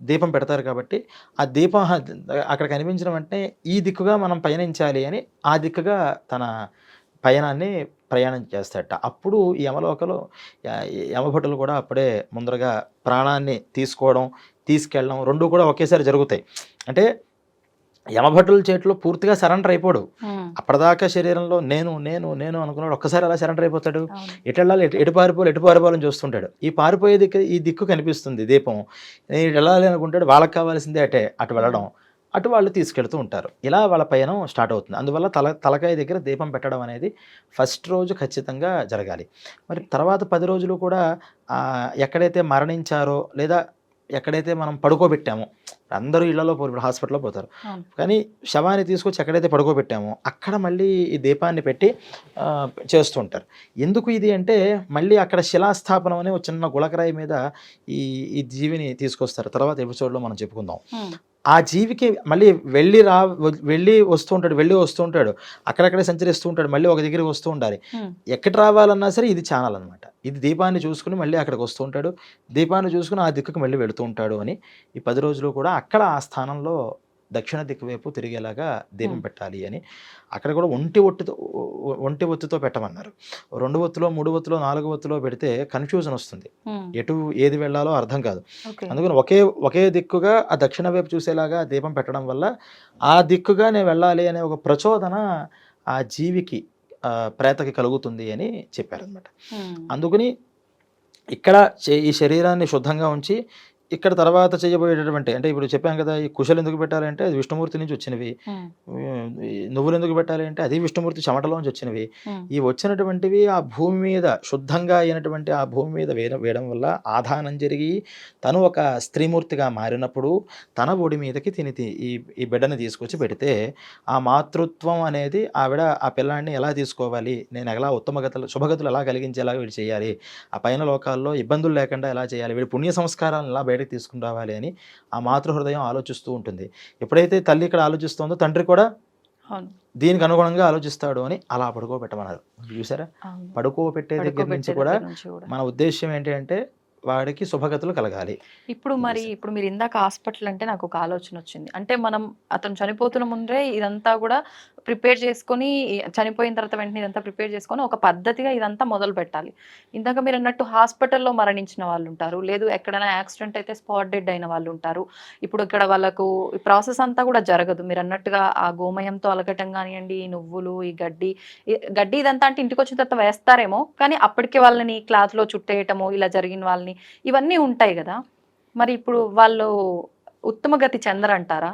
దీపం పెడతారు కాబట్టి ఆ దీపం అక్కడ కనిపించిన వెంటనే ఈ దిక్కుగా మనం పయనించాలి అని ఆ దిక్కుగా తన పయనాన్ని ప్రయాణం చేస్తాడట. అప్పుడు ఈ యమభటులు కూడా అప్పుడే ముందరగా ప్రాణాన్ని తీసుకోవడం తీసుకెళ్ళడం రెండూ కూడా ఒకేసారి జరుగుతాయి. అంటే యమభటుల చేతిలో పూర్తిగా సరెండర్ అయిపోడు. అప్పటిదాకా శరీరంలో నేను నేను నేను అనుకున్నాడు, ఒక్కసారి అలా సరెండర్ అయిపోతాడు. ఎటు వెళ్ళాలి, ఎటు పారిపోవాలని చూస్తుంటాడు. ఈ పారిపోయే ఈ దిక్కు కనిపిస్తుంది దీపం, నేను వెళ్ళాలి అనుకుంటాడు. వాళ్ళకి కావాల్సిందే అటు వెళ్ళడం, అటు వాళ్ళు తీసుకెళ్తూ ఉంటారు. ఇలా వాళ్ళ పయనం స్టార్ట్ అవుతుంది. అందువల్ల తలకాయ దగ్గర దీపం పెట్టడం అనేది ఫస్ట్ రోజు ఖచ్చితంగా జరగాలి. మరి తర్వాత 10 రోజులు కూడా ఎక్కడైతే మరణించారో లేదా ఎక్కడైతే మనం పడుకోబెట్టామో, అందరూ ఇళ్లలో ఇప్పుడు హాస్పిటల్లో పోతారు, కానీ శవాన్ని తీసుకొచ్చి ఎక్కడైతే పడుకోబెట్టామో అక్కడ మళ్ళీ ఈ దీపాన్ని పెట్టి చేస్తుంటారు. ఎందుకు ఇది అంటే మళ్ళీ అక్కడ శిలాస్థాపనం అనే ఒక చిన్న గులకరాయి మీద ఈ జీవిని తీసుకొస్తారు. తర్వాత ఎపిసోడ్లో మనం చెప్పుకుందాం. ఆ జీవికి మళ్ళీ వెళ్ళి వస్తూ ఉంటాడు, అక్కడక్కడే సంచరిస్తూ ఉంటాడు, మళ్ళీ ఒక దగ్గరికి వస్తూ ఉండాలి. ఎక్కడ రావాలన్నా సరే ఇది ఛానల్ అనమాట. ఇది దీపాన్ని చూసుకుని మళ్ళీ అక్కడికి వస్తూ ఉంటాడు, దీపాన్ని చూసుకుని ఆ దిక్కుకు మళ్ళీ వెళుతూ ఉంటాడు అని ఈ 10 రోజులు కూడా అక్కడ ఆ స్థానంలో దక్షిణ దిక్కు వైపు తిరిగేలాగా దీపం పెట్టాలి అని. అక్కడ కూడా ఒంటి ఒత్తితో పెట్టమన్నారు. 2 ఒత్తులో 3 ఒత్తులో 4 ఒత్తులో పెడితే కన్ఫ్యూజన్ వస్తుంది, ఎటు ఏది వెళ్ళాలో అర్థం కాదు. అందుకని ఒకే దిక్కుగా ఆ దక్షిణ వైపు చూసేలాగా దీపం పెట్టడం వల్ల ఆ దిక్కుగా నేను వెళ్ళాలి అనే ఒక ప్రచోదన ఆ జీవికి ప్రేతకి కలుగుతుంది అని చెప్పారనమాట. అందుకని ఇక్కడ ఈ శరీరాన్ని శుద్ధంగా ఉంచి ఇక్కడ తర్వాత చేయబోయేటటువంటి అంటే ఇప్పుడు చెప్పాం కదా, ఈ కుశలు ఎందుకు పెట్టాలంటే అది విష్ణుమూర్తి నుంచి వచ్చినవి, ఈ నువ్వులు ఎందుకు పెట్టాలి అంటే అది విష్ణుమూర్తి చెమటలోంచి వచ్చినవి. ఈ వచ్చినటువంటివి ఆ భూమి మీద శుద్ధంగా అయినటువంటి ఆ భూమి మీద వేయడం వల్ల ఆధానం జరిగి తను ఒక స్త్రీమూర్తిగా మారినప్పుడు తన ఒడి మీదకి ఈ బిడ్డని తీసుకొచ్చి పెడితే ఆ మాతృత్వం అనేది ఆవిడ ఆ పిల్లాన్ని ఎలా తీసుకోవాలి, నేను ఎలా శుభగతులు ఎలా కలిగించేలాగా వీడు చేయాలి, ఆ పైన లోకాల్లో ఇబ్బందులు లేకుండా ఎలా చేయాలి, వీడి పుణ్య సంస్కారాలను ఎలా బయటకు తీసుకుని రావాలి అని ఆ మాతృహృదయం ఆలోచిస్తూ ఉంటుంది. ఎప్పుడైతే తల్లి ఇక్కడ ఆలోచిస్తుందో తండ్రి కూడా దీనికి అనుగుణంగా ఆలోచిస్తాడు అని అలా పడుకోబెట్టమన్నారు. చూసారా, పడుకోబెట్టే దగ్గర నుంచి కూడా మన ఉద్దేశం ఏంటి అంటే వాడికి శుభగతులు కలగాలి. ఇప్పుడు మీరు ఇందాక హాస్పిటల్ అంటే నాకు ఒక ఆలోచన వచ్చింది. అంటే మనం అతను చనిపోతున్న ముందే ఇదంతా కూడా ప్రిపేర్ చేసుకొని, చనిపోయిన తర్వాత వెంటనే ఇదంతా ప్రిపేర్ చేసుకొని ఒక పద్ధతిగా ఇదంతా మొదలు పెట్టాలి. ఇందాక మీరు అన్నట్టు హాస్పిటల్లో మరణించిన వాళ్ళు ఉంటారు, లేదు ఎక్కడైనా యాక్సిడెంట్ అయితే స్పాట్ డెడ్ అయిన వాళ్ళు ఉంటారు. ఇప్పుడు ఇక్కడ వాళ్ళకు ఈ ప్రాసెస్ అంతా కూడా జరగదు. మీరు అన్నట్టుగా ఆ గోమయంతో అలగటం కానివ్వండి, ఈ నువ్వులు, ఈ గడ్డి ఇదంతా అంటే ఇంటికి వచ్చిన తర్వాత వేస్తారేమో, కానీ అప్పటికే వాళ్ళని క్లాత్లో చుట్టేయటము, ఇలా జరిగిన వాళ్ళని ఇవన్నీ ఉంటాయి కదా. మరి ఇప్పుడు వాళ్ళు ఉత్తమ గతి చెందరంటారా?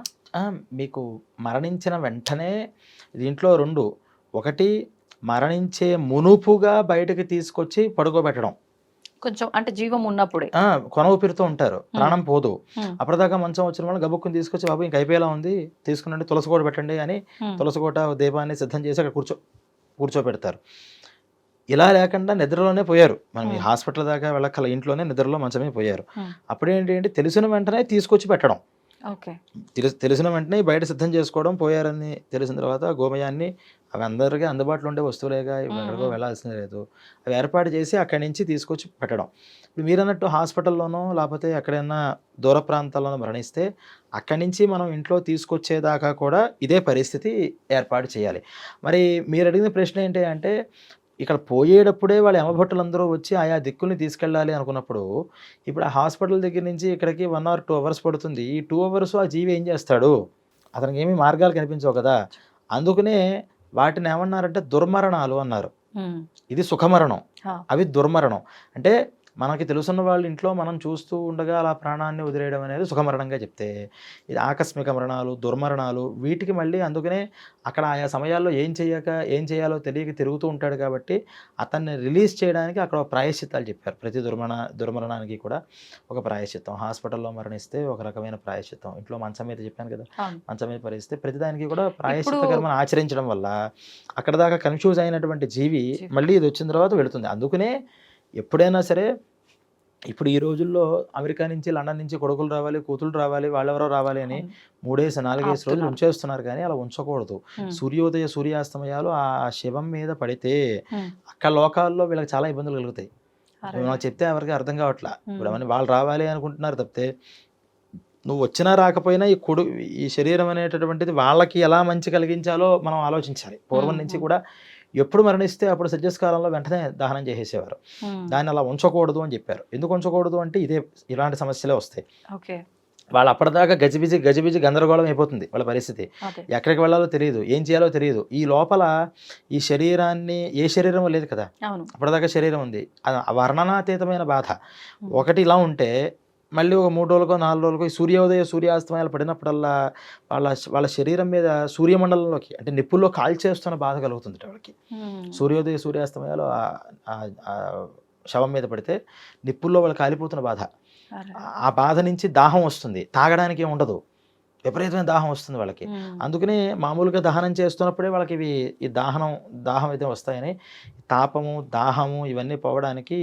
మీకు మరణించిన వెంటనే దీంట్లో రెండు, ఒకటి మరణించే మునుపుగా బయటకు తీసుకొచ్చి పడుకోబెట్టడం, కొంచెం అంటే జీవం ఉన్నప్పుడే కొన ఊపిరితో ఉంటారు, ప్రాణం పోదు. అప్పటిదాకా మంచం వచ్చిన వాళ్ళు గబుక్కుని తీసుకొచ్చి బాబు ఇంక అయిపోయేలా ఉంది తీసుకునండి, తులసికోట పెట్టండి అని తులసికోట దీపాన్ని సిద్ధం చేసి అక్కడ కూర్చోబెడతారు. ఇలా లేకుండా నిద్రలోనే పోయారు. మనం ఈ హాస్పిటల్ దాకా వెళ్ళక్కల, ఇంట్లోనే నిద్రలో మంచమే పోయారు. అప్పుడేంటి తెలిసిన వెంటనే తీసుకొచ్చి పెట్టడం, తెలిసిన వెంటనే బయట సిద్ధం చేసుకోవడం. పోయారని తెలిసిన తర్వాత గోమయాన్ని, అవి అందరికీ అందుబాటులో ఉండే వస్తువులేగా, ఎక్కడికో వెళ్ళాల్సిన లేదు, అవి ఏర్పాటు చేసి అక్కడి నుంచి తీసుకొచ్చి పెట్టడం. ఇప్పుడు మీరు అన్నట్టు హాస్పిటల్లోనో లేకపోతే ఎక్కడైనా దూర ప్రాంతాల్లోనో మరణిస్తే అక్కడి నుంచి మనం ఇంట్లో తీసుకొచ్చేదాకా కూడా ఇదే పరిస్థితి ఏర్పాటు చేయాలి. మరి మీరు అడిగిన ప్రశ్న ఏంటి అంటే, ఇక్కడ పోయేటప్పుడే వాళ్ళ యమభట్టులందరూ వచ్చి ఆయా దిక్కుల్ని తీసుకెళ్ళాలి అనుకున్నప్పుడు, ఇప్పుడు ఆ హాస్పిటల్ దగ్గర నుంచి ఇక్కడికి 1 or 2 hours పడుతుంది. ఈ 2 hours ఆ జీవి ఏం చేస్తాడు? అతనికి ఏమీ మార్గాలు కనిపించవు కదా. అందుకనే వాటిని ఏమన్నారంటే దుర్మరణాలు అన్నారు. ఇది సుఖమరణం, అవి దుర్మరణం. అంటే మనకి తెలుసున్న వాళ్ళ ఇంట్లో మనం చూస్తూ ఉండగా అలా ప్రాణాన్ని వదిలేయడం అనేది సుఖమరణంగా చెప్తే, ఇది ఆకస్మిక మరణాలు, దుర్మరణాలు. వీటికి మళ్ళీ అందుకనే అక్కడ ఆయా సమయాల్లో ఏం చేయాలో తెలియక తిరుగుతూ ఉంటాడు కాబట్టి అతన్ని రిలీజ్ చేయడానికి అక్కడ ప్రాయశ్చిత్తాలు చెప్పారు. ప్రతి దుర్మరణానికి కూడా ఒక ప్రాయశ్చిత్తం. హాస్పిటల్లో మరణిస్తే ఒక రకమైన ప్రాయశ్చిత్తం, ఇంట్లో మంచం మీద చెప్పాను కదా, మంచం మీద పరిస్తే ప్రతిదానికి కూడా ప్రాయశ్చిత్తకర్మను ఆచరించడం వల్ల అక్కడ దాకా కన్ఫ్యూజ్ అయినటువంటి జీవి మళ్ళీ ఇది వచ్చిన తర్వాత వెళుతుంది. అందుకనే ఎప్పుడైనా సరే, ఇప్పుడు ఈ రోజుల్లో అమెరికా నుంచి, లండన్ నుంచి కొడుకులు రావాలి, కూతుళ్ళు రావాలి, వాళ్ళెవరో రావాలి అని 3-4 రోజులు ఉంచేస్తున్నారు. కానీ అలా ఉంచకూడదు. సూర్యోదయ సూర్యాస్తమయాలు ఆ శవం మీద పడితే అక్కడ లోకాల్లో వీళ్ళకి చాలా ఇబ్బందులు కలుగుతాయి. నాకు చెప్తే ఎవరికి అర్థం కావట్లా. ఇప్పుడు అవన్నీ వాళ్ళు రావాలి అనుకుంటున్నారు తప్పితే, నువ్వు వచ్చినా రాకపోయినా ఈ శరీరం అనేటటువంటిది వాళ్ళకి ఎలా మంచి కలిగించాలో మనం ఆలోచించాలి. పూర్వం నుంచి కూడా ఎప్పుడు మరణిస్తే అప్పుడు సజ్జస్కాలంలో వెంటనే దహనం చేసేసేవారు. దాన్ని అలా ఉంచకూడదు అని చెప్పారు. ఎందుకు ఉంచకూడదు అంటే ఇలాంటి సమస్యలే వస్తాయి. వాళ్ళు అప్పటిదాకా గజిబిజి గందరగోళం అయిపోతుంది వాళ్ళ పరిస్థితి. ఎక్కడికి వెళ్ళాలో తెలియదు, ఏం చేయాలో తెలియదు. ఈ లోపల ఈ శరీరాన్ని, ఏ శరీరం లేదు కదా, అప్పటిదాకా శరీరం ఉంది, వర్ణనాతీతమైన బాధ. ఒకటి ఇలా ఉంటే మళ్ళీ ఒక 3 రోజులకో 4 రోజులకో ఈ సూర్యోదయ సూర్యాస్తమయాలు పడినప్పుడల్లా వాళ్ళ శరీరం మీద సూర్యమండలంలోకి అంటే నిప్పుల్లో కాల్చేస్తున్న బాధ కలుగుతుంది వాళ్ళకి. సూర్యోదయ సూర్యాస్తమయాలు శవం మీద పడితే నిప్పుల్లో వాళ్ళు కాలిపోతున్న బాధ. ఆ బాధ నుంచి దాహం వస్తుంది, తాగడానికి ఏమి ఉండదు, విపరీతమైన దాహం వస్తుంది వాళ్ళకి. అందుకనే మామూలుగా దహనం చేస్తున్నప్పుడే వాళ్ళకి ఈ దాహం అయితే వస్తాయని, తాపము, దాహము ఇవన్నీ పోవడానికి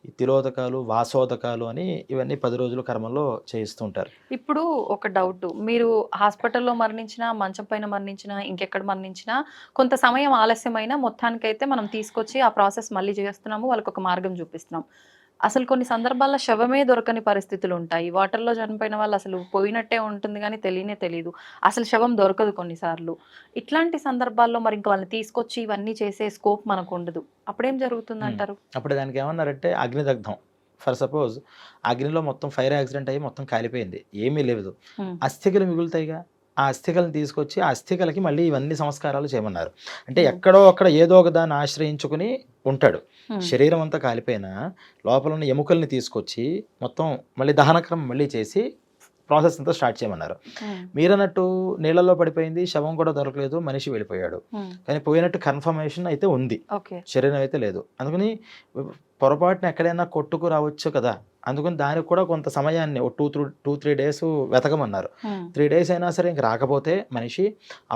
ఈ తిలోదకాలు, వాసోదకాలు అని ఇవన్నీ 10 రోజుల కర్మల్లో చేయిస్తుంటారు. ఇప్పుడు ఒక డౌట్, మీరు హాస్పిటల్లో మరణించినా, మంచం పైన మరణించినా, ఇంకెక్కడ మరణించినా కొంత సమయం ఆలస్యమైనా మొత్తానికైతే మనం తీసుకొచ్చి ఆ ప్రాసెస్ మళ్ళీ చేస్తున్నాము, వాళ్ళకి ఒక మార్గం చూపిస్తున్నాం. అసలు కొన్ని సందర్భాల్లో శవమే దొరకని పరిస్థితులు ఉంటాయి. వాటర్లో చనిపోయిన వాళ్ళు అసలు పోయినట్టే ఉంటుంది కానీ తెలియదు, అసలు శవం దొరకదు కొన్నిసార్లు. ఇట్లాంటి సందర్భాల్లో మరి ఇంకా వాళ్ళని తీసుకొచ్చి ఇవన్నీ చేసే స్కోప్ మనకు ఉండదు. అప్పుడేం జరుగుతుంది అంటారు? అప్పుడు దానికి ఏమన్నారంటే అగ్నిదగ్ధం. ఫర్ సపోజ్ అగ్నిలో మొత్తం ఫైర్ యాక్సిడెంట్ అయ్యి మొత్తం కాలిపోయింది, ఏమీ లేదు, అస్థికలు మిగులుతాయిగా. ఆ అస్థికలను తీసుకొచ్చి ఆ అస్థికలకి మళ్ళీ ఇవన్నీ సంస్కారాలు చేయమన్నారు. అంటే ఎక్కడో అక్కడ ఏదో ఒక దాన్ని ఆశ్రయించుకుని ఉంటాడు. శరీరం అంతా కాలిపోయినా లోపల ఉన్న ఎముకల్ని తీసుకొచ్చి మొత్తం మళ్ళీ దహనక్రమం మళ్ళీ చేసి ప్రాసెస్ అంతా స్టార్ట్ చేయమన్నారు. మీరన్నట్టు నీళ్ళల్లో పడిపోయింది, శవం కూడా దొరకలేదు, మనిషి వెళ్ళిపోయాడు, కానీ పోయినట్టు కన్ఫర్మేషన్ అయితే ఉంది, శరీరం అయితే లేదు. అందుకని పొరపాటున ఎక్కడైనా కొట్టుకు రావచ్చు కదా, అందుకని దానికి కూడా కొంత సమయాన్ని 2-3 డేస్ వెతకమన్నారు. 3 డేస్ అయినా సరే ఇంక రాకపోతే మనిషి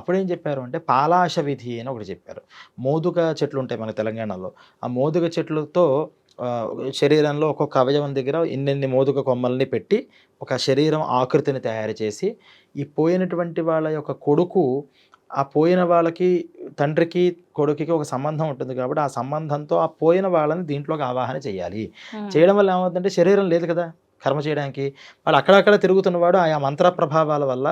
అప్పుడేం చెప్పారు అంటే పాలాశ విధి అని ఒకటి చెప్పారు. మోదుగ చెట్లు ఉంటాయి మన తెలంగాణలో, ఆ మోదుగ చెట్లతో శరీరంలో ఒక్కొక్క అవయవం దగ్గర ఇన్నెన్ని మోదుగ కొమ్మల్ని పెట్టి ఒక శరీరం ఆకృతిని తయారు చేసి ఈ పోయినటువంటి వాళ్ళ యొక్క కొడుకు, ఆ పోయిన వాళ్ళకి తండ్రికి కొడుకుకి ఒక సంబంధం ఉంటుంది కాబట్టి ఆ సంబంధంతో ఆ పోయిన వాళ్ళని దీంట్లోకి ఆవాహన చేయాలి. చేయడం వల్ల ఏమవుతుందంటే శరీరం లేదు కదా కర్మ చేయడానికి, వాళ్ళు అక్కడక్కడ తిరుగుతున్నవాడు ఆయా మంత్ర ప్రభావాల వల్ల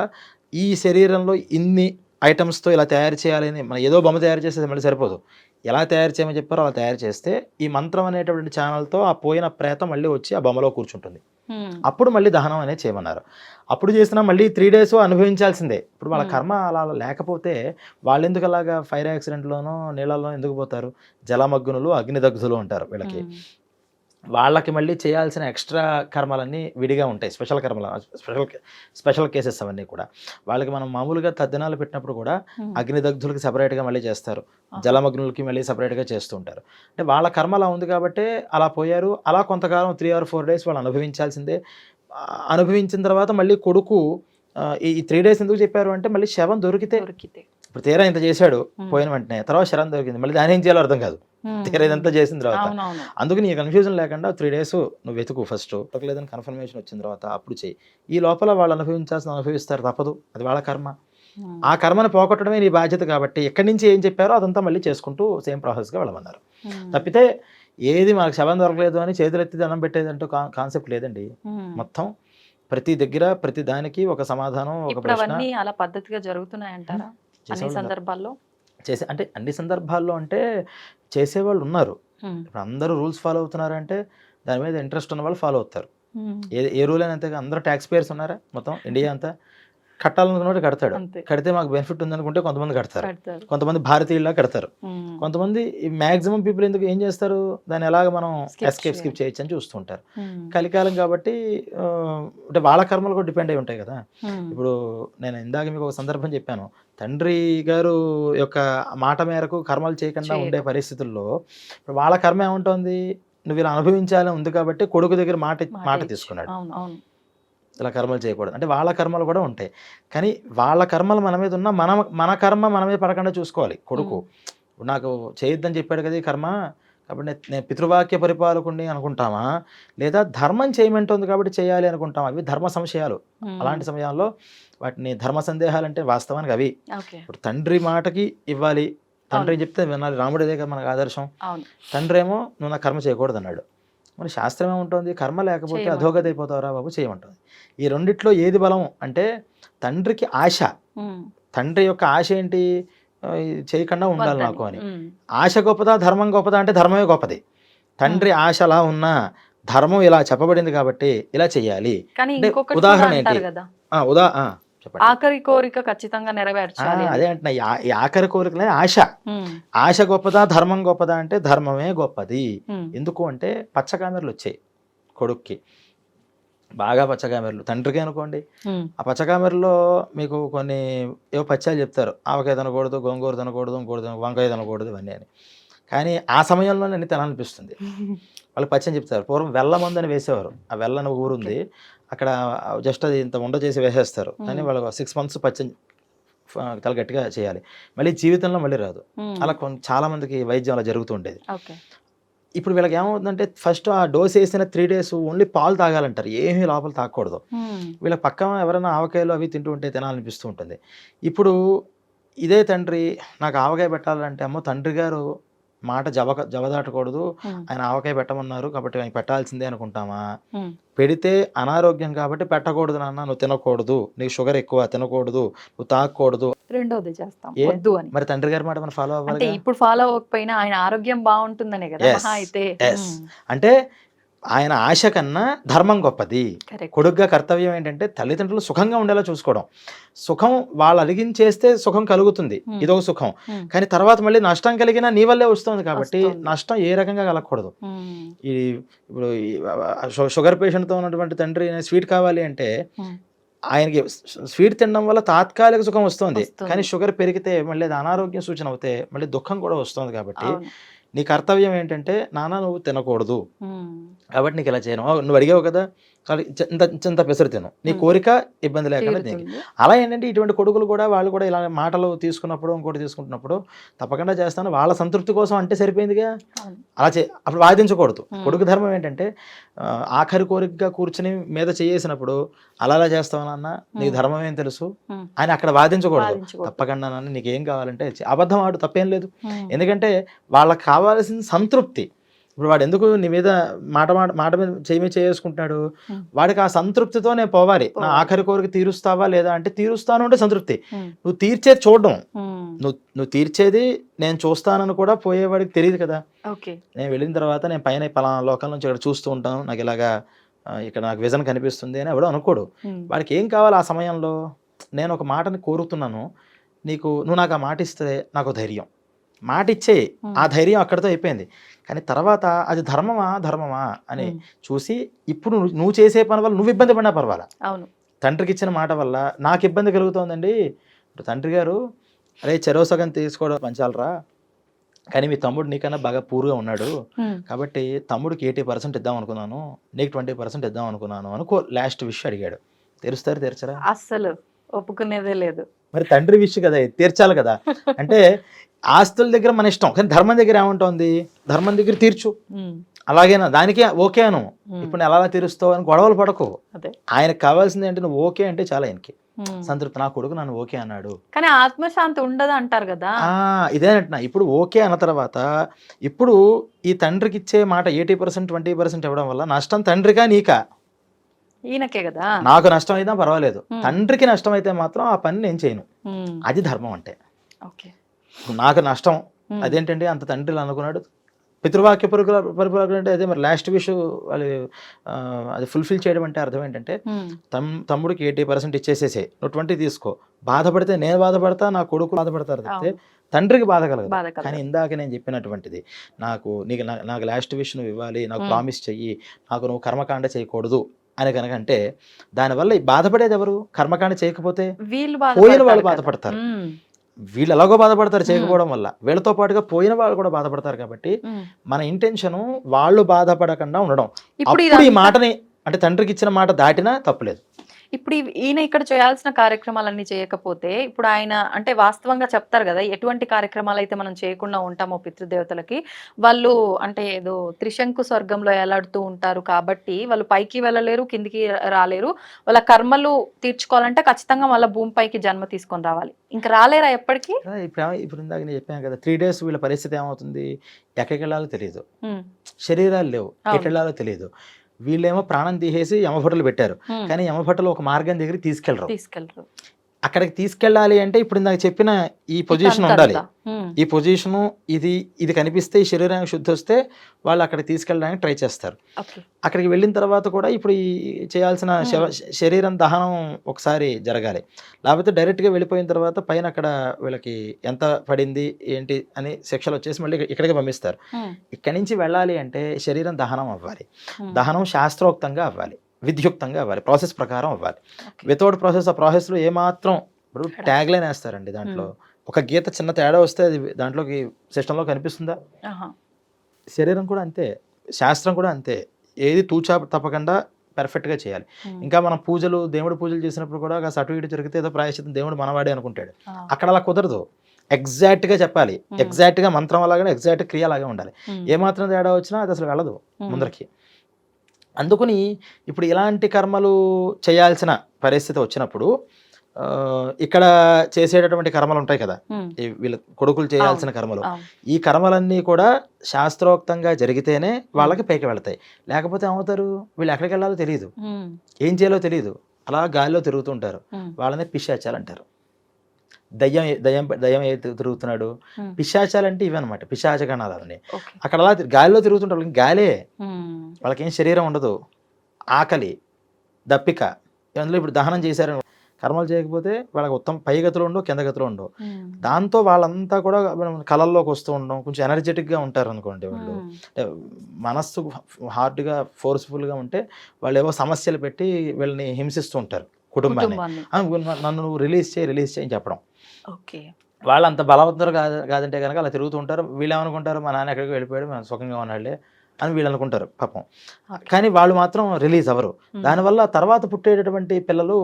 ఈ శరీరంలో ఇన్ని ఐటమ్స్తో ఇలా తయారు చేయాలని, మనం ఏదో బొమ్మ తయారు చేస్తే మళ్ళీ సరిపోదు, ఎలా తయారు చేయమని చెప్పారో అలా తయారు చేస్తే ఈ మంత్రం అనేటువంటి ఛానల్తో ఆ పోయిన ప్రేతం మళ్ళీ వచ్చి ఆ బొమ్మలో కూర్చుంటుంది. అప్పుడు మళ్ళీ దహనం అనేది చేయమన్నారు. అప్పుడు చేసినా మళ్ళీ 3 డేస్ అనుభవించాల్సిందే. ఇప్పుడు వాళ్ళ కర్మ అలా లేకపోతే వాళ్ళు ఎందుకు అలాగా ఫైర్ యాక్సిడెంట్లోనో నీళ్ళలో ఎందుకు పోతారు? జలమగ్నులు అగ్నిదగ్ధులు అంటారు వీళ్ళకి. వాళ్ళకి మళ్ళీ చేయాల్సిన ఎక్స్ట్రా కర్మలన్నీ విడిగా ఉంటాయి, స్పెషల్ కర్మలు, స్పెషల్ కేసెస్ అవన్నీ కూడా. వాళ్ళకి మనం మామూలుగా తద్దినాలు పెట్టినప్పుడు కూడా అగ్నిదగ్ధులకి సపరేట్గా మళ్ళీ చేస్తారు, జలమగ్నులకి మళ్ళీ సపరేట్గా చేస్తూ ఉంటారు. అంటే వాళ్ళ కర్మ అలా ఉంది కాబట్టి అలా పోయారు. అలా కొంతకాలం 3 or 4 డేస్ వాళ్ళు అనుభవించాల్సిందే. అనుభవించిన తర్వాత మళ్ళీ కొడుకు ఈ 3 డేస్ ఎందుకు చెప్పారు అంటే మళ్ళీ శవం దొరికితే, ఇప్పుడు తీరా ఇంత చేశాడు పోయిన వెంటనే, తర్వాత శరం దొరికింది, మళ్ళీ దాని ఏం చేయాలో అర్థం కాదు తీరా ఇదంతా చేసిన తర్వాత. అందుకని ఈ కన్ఫ్యూజన్ లేకుండా 3 డేస్ నువ్వు వెతుకు, ఫస్ట్ లేదని కన్ఫర్మేషన్ వచ్చిన తర్వాత అప్పుడు చెయ్యి. ఈ లోపల వాళ్ళు అనుభవిస్తారు, తప్పదు, అది వాళ్ళ కర్మ. ఆ కర్మను పోగొట్టడమే నీ బాధ్యత కాబట్టి ఎక్కడి నుంచి ఏం చెప్పారో అదంతా మళ్ళీ చేసుకుంటూ సేమ్ ప్రాసెస్గా వెళ్ళమన్నారు. తప్పితే ఏది మనకు శవం దొరకలేదు అని చేతులెత్తి దండం పెట్టేది అంటూ కాన్సెప్ట్ లేదండి. మొత్తం ప్రతి దగ్గర ప్రతి దానికి ఒక సమాధానం, ఒక ప్రశ్న. అలా పద్ధతిగా జరుగుతున్నాయంటారా అన్ని సందర్భాల్లో? అంటే అన్ని సందర్భాల్లో అంటే చేసేవాళ్ళు ఉన్నారు. ఇప్పుడు అందరూ రూల్స్ ఫాలో అవుతున్నారు అంటే దాని మీద ఇంట్రెస్ట్ ఉన్న వాళ్ళు ఫాలో అవుతారు. ఏ రూల్ అయినా అంతే. అందరూ ట్యాక్స్ పేయర్స్ ఉన్నారా మొత్తం ఇండియా అంతా? కట్టాలనుకున్నట్టు కడతాడు, కడితే మాకు బెనిఫిట్ ఉందనుకుంటే కొంతమంది కడతారు, కొంతమంది భారతీయుల్లా కడతారు, కొంతమంది మ్యాక్సిమం పీపుల్ ఎందుకు ఏం చేస్తారు, దాన్ని ఎలాగ మనం స్కిప్ చేయొచ్చు అని చూస్తూ ఉంటారు. కలికాలం కాబట్టి అంటే వాళ్ళ కర్మలు కూడా డిపెండ్ అయి ఉంటాయి కదా. ఇప్పుడు నేను ఇందాక మీకు ఒక సందర్భం చెప్పాను, తండ్రి గారు యొక్క మాట మేరకు కర్మలు చేయకుండా ఉండే పరిస్థితుల్లో ఇప్పుడు వాళ్ళ కర్మ ఏముంటుంది, నువ్వు ఇలా అనుభవించాలని ఉంది కాబట్టి కొడుకు దగ్గర మాట తీసుకున్నాడు, ఇలా కర్మలు చేయకూడదు అంటే వాళ్ళ కర్మలు కూడా ఉంటాయి. కానీ వాళ్ళ కర్మలు మన మీద ఉన్న మన కర్మ మన మీద పడకుండా చూసుకోవాలి. కొడుకు నాకు చేయొద్దని చెప్పాడు కదా ఈ కర్మ, కాబట్టి నేను పితృవాక్య పరిపాలకుడిని అనుకుంటామా, లేదా ధర్మం చేయమంటుంది కాబట్టి చేయాలి అనుకుంటామా? అవి ధర్మ సంశయాలు. అలాంటి సమయాల్లో వాటిని ధర్మ సందేహాలు అంటే వాస్తవానికి అవి. ఇప్పుడు తండ్రి మాటకి ఇవ్వాలి, తండ్రి చెప్తే వినాలి, రాముడిదే కదా మనకు ఆదర్శం. తండ్రి ఏమో నువ్వు నా కర్మ చేయకూడదు అన్నాడు, మరి శాస్త్రం ఏముంటుంది, కర్మ లేకపోతే అధోగతి అయిపోతావురా బాబు, చేయమంటుంది. ఈ రెండిట్లో ఏది బలం అంటే తండ్రికి ఆశ. తండ్రి యొక్క ఆశ ఏంటి, చేయకుండా ఉండాలి నాకు అని. ఆశ గొప్పదా ధర్మం గొప్పదా అంటే ధర్మమే గొప్పది. తండ్రి ఆశ అలా ఉన్నా ధర్మం ఇలా చెప్పబడింది కాబట్టి ఇలా చెయ్యాలి. ఉదాహరణ ఏంటి, ఆఖరి కోరిక ఖచ్చితంగా నెరవేర్చాలి. అదే అంటున్నా, ఈ ఆఖరి కోరికలే ఆశ. ఆశ గొప్పదా ధర్మం గొప్పదా అంటే ధర్మమే గొప్పది. ఎందుకు అంటే పచ్చకామెర్లు వచ్చాయి కొడుక్కి, బాగా పచ్చకామెర్లు. తండ్రికి అనుకోండి, ఆ పచ్చకామెరలో మీకు కొన్ని ఏవో పచ్చాలు చెప్తారు, ఆవకాయ తినకూడదు, గోంగూర తినకూడదు, వంకాయ తినకూడదు ఇవన్నీ అని. కానీ ఆ సమయంలో నేను తినాలనిపిస్తుంది. వాళ్ళు పచ్చని చెప్తారు. పూర్వం వెల్లమందు అని వేసేవారు, ఆ వెల్లని ఊరుంది అక్కడ, జస్ట్ అది ఇంత ఉండ చేసి వేసేస్తారు. కానీ వాళ్ళు 6 months పచ్చని చాలా గట్టిగా చేయాలి, మళ్ళీ జీవితంలో మళ్ళీ రాదు. అలా చాలా మందికి వైద్యం అలా జరుగుతూ ఉండేది. ఇప్పుడు వీళ్ళకి ఏమవుతుందంటే ఫస్ట్ ఆ డోస్ వేసిన 3 days ఓన్లీ పాలు తాగాలంటారు, ఏమీ లోపల తాగకూడదు. వీళ్ళకి పక్కన ఎవరైనా ఆవకాయలు అవి తింటూ ఉంటే తినాలనిపిస్తూ ఉంటుంది. ఇప్పుడు ఇదే తండ్రి నాకు ఆవకాయ పెట్టాలంటే, అమ్మో తండ్రి గారు మాట జవదాటకూడదు, ఆయన ఆవకాయ పెట్టమన్నారు కాబట్టి ఆయన పెట్టాల్సిందే అనుకుంటామా? పెడితే అనారోగ్యం కాబట్టి పెట్టకూడదు నాన్న, నువ్వు తినకూడదు, నీకు షుగర్ ఎక్కువ, తినకూడదు, నువ్వు తాగకూడదు, రెండోది చేస్తాం వద్దు అని. మరి తండ్రి గారి మాట మనం ఫాలో అవ్వాలి. ఇప్పుడు ఫాలో అవ్వకపోయినా ఆయన ఆరోగ్యం బాగుంటుందనే కదా. అయితే అంటే ఆయన ఆశ కన్నా ధర్మం గొప్పది. కరెక్ట్. కొడుకుగా కర్తవ్యం ఏంటంటే తల్లిదండ్రులు సుఖంగా ఉండేలా చూసుకోవడం. సుఖం వాళ్ళు అలిగించేస్తే సుఖం కలుగుతుంది, ఇదొక సుఖం. కానీ తర్వాత మళ్ళీ నష్టం కలిగినా నీ వల్లే వస్తుంది కాబట్టి నష్టం ఏ రకంగా కలగకూడదు. ఈ ఇప్పుడు షుగర్ పేషెంట్తో ఉన్నటువంటి తండ్రి స్వీట్ కావాలి అంటే ఆయనకి స్వీట్ తినడం వల్ల తాత్కాలిక సుఖం వస్తుంది, కానీ షుగర్ పెరిగితే మళ్ళీ అది అనారోగ్యం సూచన అవుతే మళ్ళీ దుఃఖం కూడా వస్తుంది. కాబట్టి నీ కర్తవ్యం ఏంటంటే నాన్న నువ్వు తినకూడదు కాబట్టి నీకు ఇలా చేయను, నువ్వు అడిగావు కదా ఇంత పెసరు తిను, నీ కోరిక ఇబ్బంది లేకుండా తిని. అలా ఏంటంటే ఇటువంటి కొడుకులు కూడా వాళ్ళు కూడా ఇలా మాటలు తీసుకున్నప్పుడు ఇంకోటి తీసుకుంటున్నప్పుడు తప్పకుండా చేస్తాను వాళ్ళ సంతృప్తి కోసం అంటే సరిపోయిందిగా. అలా అప్పుడు వాదించకూడదు. కొడుకు ధర్మం ఏంటంటే ఆఖరి కోరికగా కూర్చుని మీద చేసినప్పుడు అలా చేస్తావనన్నా నీకు ధర్మం ఏం తెలుసు అని అక్కడ వాదించకూడదు. తప్పకుండా నాన్న నీకేం కావాలంటే అబద్ధం ఆడు, తప్పేం లేదు. ఎందుకంటే వాళ్ళకి కావాల్సిన సంతృప్తి. ఇప్పుడు వాడు ఎందుకు నీ మీద మాట మీద చేసుకుంటున్నాడు, వాడికి ఆ సంతృప్తితో నేను పోవాలి. నా ఆఖరి కోరిక తీరుస్తావా లేదా అంటే తీరుస్తాను అంటే సంతృప్తి. నువ్వు తీర్చేది చూడడం, నువ్వు తీర్చేది నేను చూస్తానని కూడా పోయేవాడికి తెలియదు కదా. నేను వెళ్ళిన తర్వాత నేను పైన పలానా లోకల్ నుంచి ఇక్కడ చూస్తూ ఉంటాను, నాకు ఇలాగా ఇక్కడ నాకు విజన్ కనిపిస్తుంది అని ఎవడో అనుకోడు. వాడికి ఏం కావాలి ఆ సమయంలో, నేను ఒక మాటని కోరుతున్నాను నువ్వు నాకు ఆ మాట ఇస్తే నాకు ధైర్యం, మాట ఇచ్చే ఆ ధైర్యం అక్కడితో అయిపోయింది. కానీ తర్వాత అది ధర్మమా అని చూసి ఇప్పుడు నువ్వు చేసే పని వల్ల నువ్వు ఇబ్బంది పడినా పర్వాలా. తండ్రికి ఇచ్చిన మాట వల్ల నాకు ఇబ్బంది కలుగుతోందండి, ఇప్పుడు తండ్రి గారు అరే చెరో సగం తీసుకోవడం పంచాలరా, కానీ మీ తమ్ముడు నీకన్నా బాగా పూర్గా ఉన్నాడు కాబట్టి తమ్ముడికి 80% ఇద్దాం అనుకున్నాను, నీకు 20% ఇద్దాం అనుకున్నాను అనుకో. లాస్ట్ విష్ అడిగాడు, తీర్చరా? అస్సలు ఒప్పుకునేదే లేదు. మరి తండ్రి విష్ కదా, తీర్చాలి కదా. అంటే ఆస్తుల దగ్గర మన ఇష్టం, కానీ ధర్మం దగ్గర ఏముంటుంది, ధర్మం దగ్గర తీర్చు. అలాగేనా దానికే ఓకే అను. ఇప్పుడు ఎలా తీరుస్తావు అని గొడవలు పడకు. ఆయనకు కావాల్సింది ఏంటి, నువ్వు ఓకే అంటే చాలా ఆయనకి సంతృప్తి. నా కొడుకు నన్ను ఓకే అన్నాడు, కానీ ఆత్మశాంతి ఉండదు అంటారు కదా. ఇదేనంటున్నా. ఇప్పుడు ఓకే అన్న తర్వాత ఇప్పుడు ఈ తండ్రికి ఇచ్చే మాట 80% 20% ఇవ్వడం వల్ల నష్టం తండ్రిగా నీకా? ఈయనకే కదా. నాకు నష్టం అయినా పర్వాలేదు, తండ్రికి నష్టం అయితే మాత్రం ఆ పని నేను చేయను. అది ధర్మం అంటే. నాకు నష్టం అదేంటంటే అంత తండ్రిలు అనుకున్నాడు, పితృవాక్య పరిపాలన అంటే అదే. మరి లాస్ట్ విష్ వాళ్ళు అది ఫుల్ఫిల్ చేయడం అంటే అర్థం ఏంటంటే తమ్ముడికి 80% ఇచ్చేసేసే, నువ్వు 20 తీసుకో. బాధపడితే నేను బాధపడతా, నా కొడుకు బాధపడతారు తప్పితే తండ్రికి బాధ కలగదు. కానీ ఇందాక నేను చెప్పినటువంటిది నాకు లాస్ట్ విష్ నువ్వు ఇవ్వాలి, నాకు ప్రామిస్ చెయ్యి, నాకు నువ్వు కర్మకాండ చేయకూడదు అని కనుకంటే దానివల్ల బాధపడేది ఎవరు? కర్మకాండ చేయకపోతే పోయిన వాళ్ళు బాధపడతారు. వీళ్ళు ఎలాగో బాధపడతారు చేయకపోవడం వల్ల, వీళ్ళతో పాటుగా పోయిన వాళ్ళు కూడా బాధపడతారు. కాబట్టి మన ఇంటెన్షన్ వాళ్ళు బాధపడకుండా ఉండడం. అప్పుడు ఈ మాటని అంటే తండ్రికి ఇచ్చిన మాట దాటినా తప్పులేదు. ఇప్పుడు ఈయన ఇక్కడ చేయాల్సిన కార్యక్రమాలన్నీ చేయకపోతే ఇప్పుడు ఆయన అంటే వాస్తవంగా చెప్తారు కదా, ఎటువంటి కార్యక్రమాలు అయితే మనం చేయకుండా ఉంటామో పితృదేవతలకి, వాళ్ళు అంటే ఏదో త్రిశంకు స్వర్గంలో ఎలాడుతూ ఉంటారు కాబట్టి వాళ్ళు పైకి వెళ్ళలేరు, కిందికి రాలేరు. వాళ్ళ కర్మలు తీర్చుకోవాలంటే ఖచ్చితంగా వాళ్ళ భూమిపైకి జన్మ తీసుకొని రావాలి. ఇంకా రాలేరా ఎప్పటికీ? ఇప్పుడు ఇందాక నేను చెప్పాను కదా, 3 days వీళ్ళ పరిస్థితి ఏమవుతుంది, ఎక్కడికి వెళ్ళాలో తెలియదు, శరీరాలు లేవు, ఎక్కడికి వెళ్ళాలో తెలియదు. వీళ్ళేమో ప్రాణం తీసేసి యమభటులు పెట్టారు, కానీ యమభటులు ఒక మార్గం దగ్గర తీసుకెళ్ళరు. అక్కడికి తీసుకెళ్ళాలి అంటే ఇప్పుడు నాకు చెప్పిన ఈ పొజిషన్ ఉండాలి. ఈ పొజిషను ఇది కనిపిస్తే ఈ శరీరానికి శుద్ధి వస్తే వాళ్ళు అక్కడికి తీసుకెళ్ళడానికి ట్రై చేస్తారు. అక్కడికి వెళ్ళిన తర్వాత కూడా ఇప్పుడు ఈ చేయాల్సిన శరీరం దహనం ఒకసారి జరగాలి. లేకపోతే డైరెక్ట్గా వెళ్ళిపోయిన తర్వాత పైన అక్కడ వీళ్ళకి ఎంత పడింది ఏంటి అని శిక్షలు వచ్చేసి మళ్ళీ ఇక్కడికి పంపిస్తారు. ఇక్కడి నుంచి వెళ్ళాలి అంటే శరీరం దహనం అవ్వాలి. దహనం శాస్త్రోక్తంగా అవ్వాలి, విద్యుక్తంగా అవ్వాలి, ప్రాసెస్ ప్రకారం అవ్వాలి. వితౌట్ ప్రాసెస్ ఆ ప్రాసెస్లో ఏమాత్రం ఇప్పుడు ట్యాగ్ లైన్ వేస్తారండి, దాంట్లో ఒక గీత చిన్న తేడా వస్తే అది దాంట్లోకి సిస్టంలో కనిపిస్తుందా? శరీరం కూడా అంతే, శాస్త్రం కూడా అంతే. ఏది తూచా తప్పకుండా పర్ఫెక్ట్గా చేయాలి. ఇంకా మనం దేవుడి పూజలు చేసినప్పుడు కూడా కాస్త అటు ఇటు జరిగితే ఏదో ప్రాయశ్చిత్తం దేవుడు మనవాడే అనుకుంటాడు. అక్కడ అలా కుదరదు, ఎగ్జాక్ట్గా చెప్పాలి, ఎగ్జాక్ట్గా మంత్రం అలాగే ఎగ్జాక్ట్ క్రియ అలాగే ఉండాలి. ఏమాత్రం తేడా వచ్చినా అది అసలు వెళ్ళదు ముందరికి. అందుకని ఇప్పుడు ఇలాంటి కర్మలు చేయాల్సిన పరిస్థితి వచ్చినప్పుడు ఇక్కడ చేసేటటువంటి కర్మలు ఉంటాయి కదా, వీళ్ళ కొడుకులు చేయాల్సిన కర్మలు, ఈ కర్మలన్నీ కూడా శాస్త్రోక్తంగా జరిగితేనే వాళ్ళకి పైకి వెళతాయి. లేకపోతే ఏమవుతారు, వీళ్ళు ఎక్కడికి వెళ్ళాలో తెలియదు, ఏం చేయాలో తెలియదు, అలా గాలిలో తిరుగుతుంటారు. వాళ్ళని పిశాచాలు అంటారు. దయ్యం తిరుగుతున్నాడు. పిశాచాలు అంటే ఇవన్నమాట, పిశాచ గణాలు అవన్నీ. ఓకే. అక్కడ అలా గాలిలో తిరుగుతుంటారు, వాళ్ళకి గాలే, వాళ్ళకేం శరీరం ఉండదు, ఆకలి, దప్పిక. అందులో ఇప్పుడు దహనం చేశారు, కర్మలు చేయకపోతే వాళ్ళకి ఉత్తమ పై గతులు ఉండవు, కింద గతులు ఉండవు. దాంతో వాళ్ళంతా కూడా కళల్లోకి వస్తూ ఉండడం, కొంచెం ఎనర్జెటిక్గా ఉంటారు అనుకోండి. వాళ్ళు మనస్సు హార్డ్గా ఫోర్స్ఫుల్గా ఉంటే వాళ్ళు ఏవో సమస్యలు పెట్టి వీళ్ళని హింసిస్తూ ఉంటారు, కుటుంబాన్ని. నన్ను నువ్వు రిలీజ్ చేయని చెప్పడం. ఓకే. వాళ్ళు అంత బలవంతులు కాదంటే కనుక అలా తిరుగుతూ ఉంటారు. వీళ్ళు ఏమనుకుంటారు, మా నాన్న ఎక్కడికి వెళ్ళిపోయాడు, మనం సుఖంగా ఉన్నాళ్ళే అని వీళ్ళు అనుకుంటారు పాపం. కానీ వాళ్ళు మాత్రం రిలీజ్ అవ్వరు. దానివల్ల తర్వాత పుట్టేటటువంటి పిల్లలు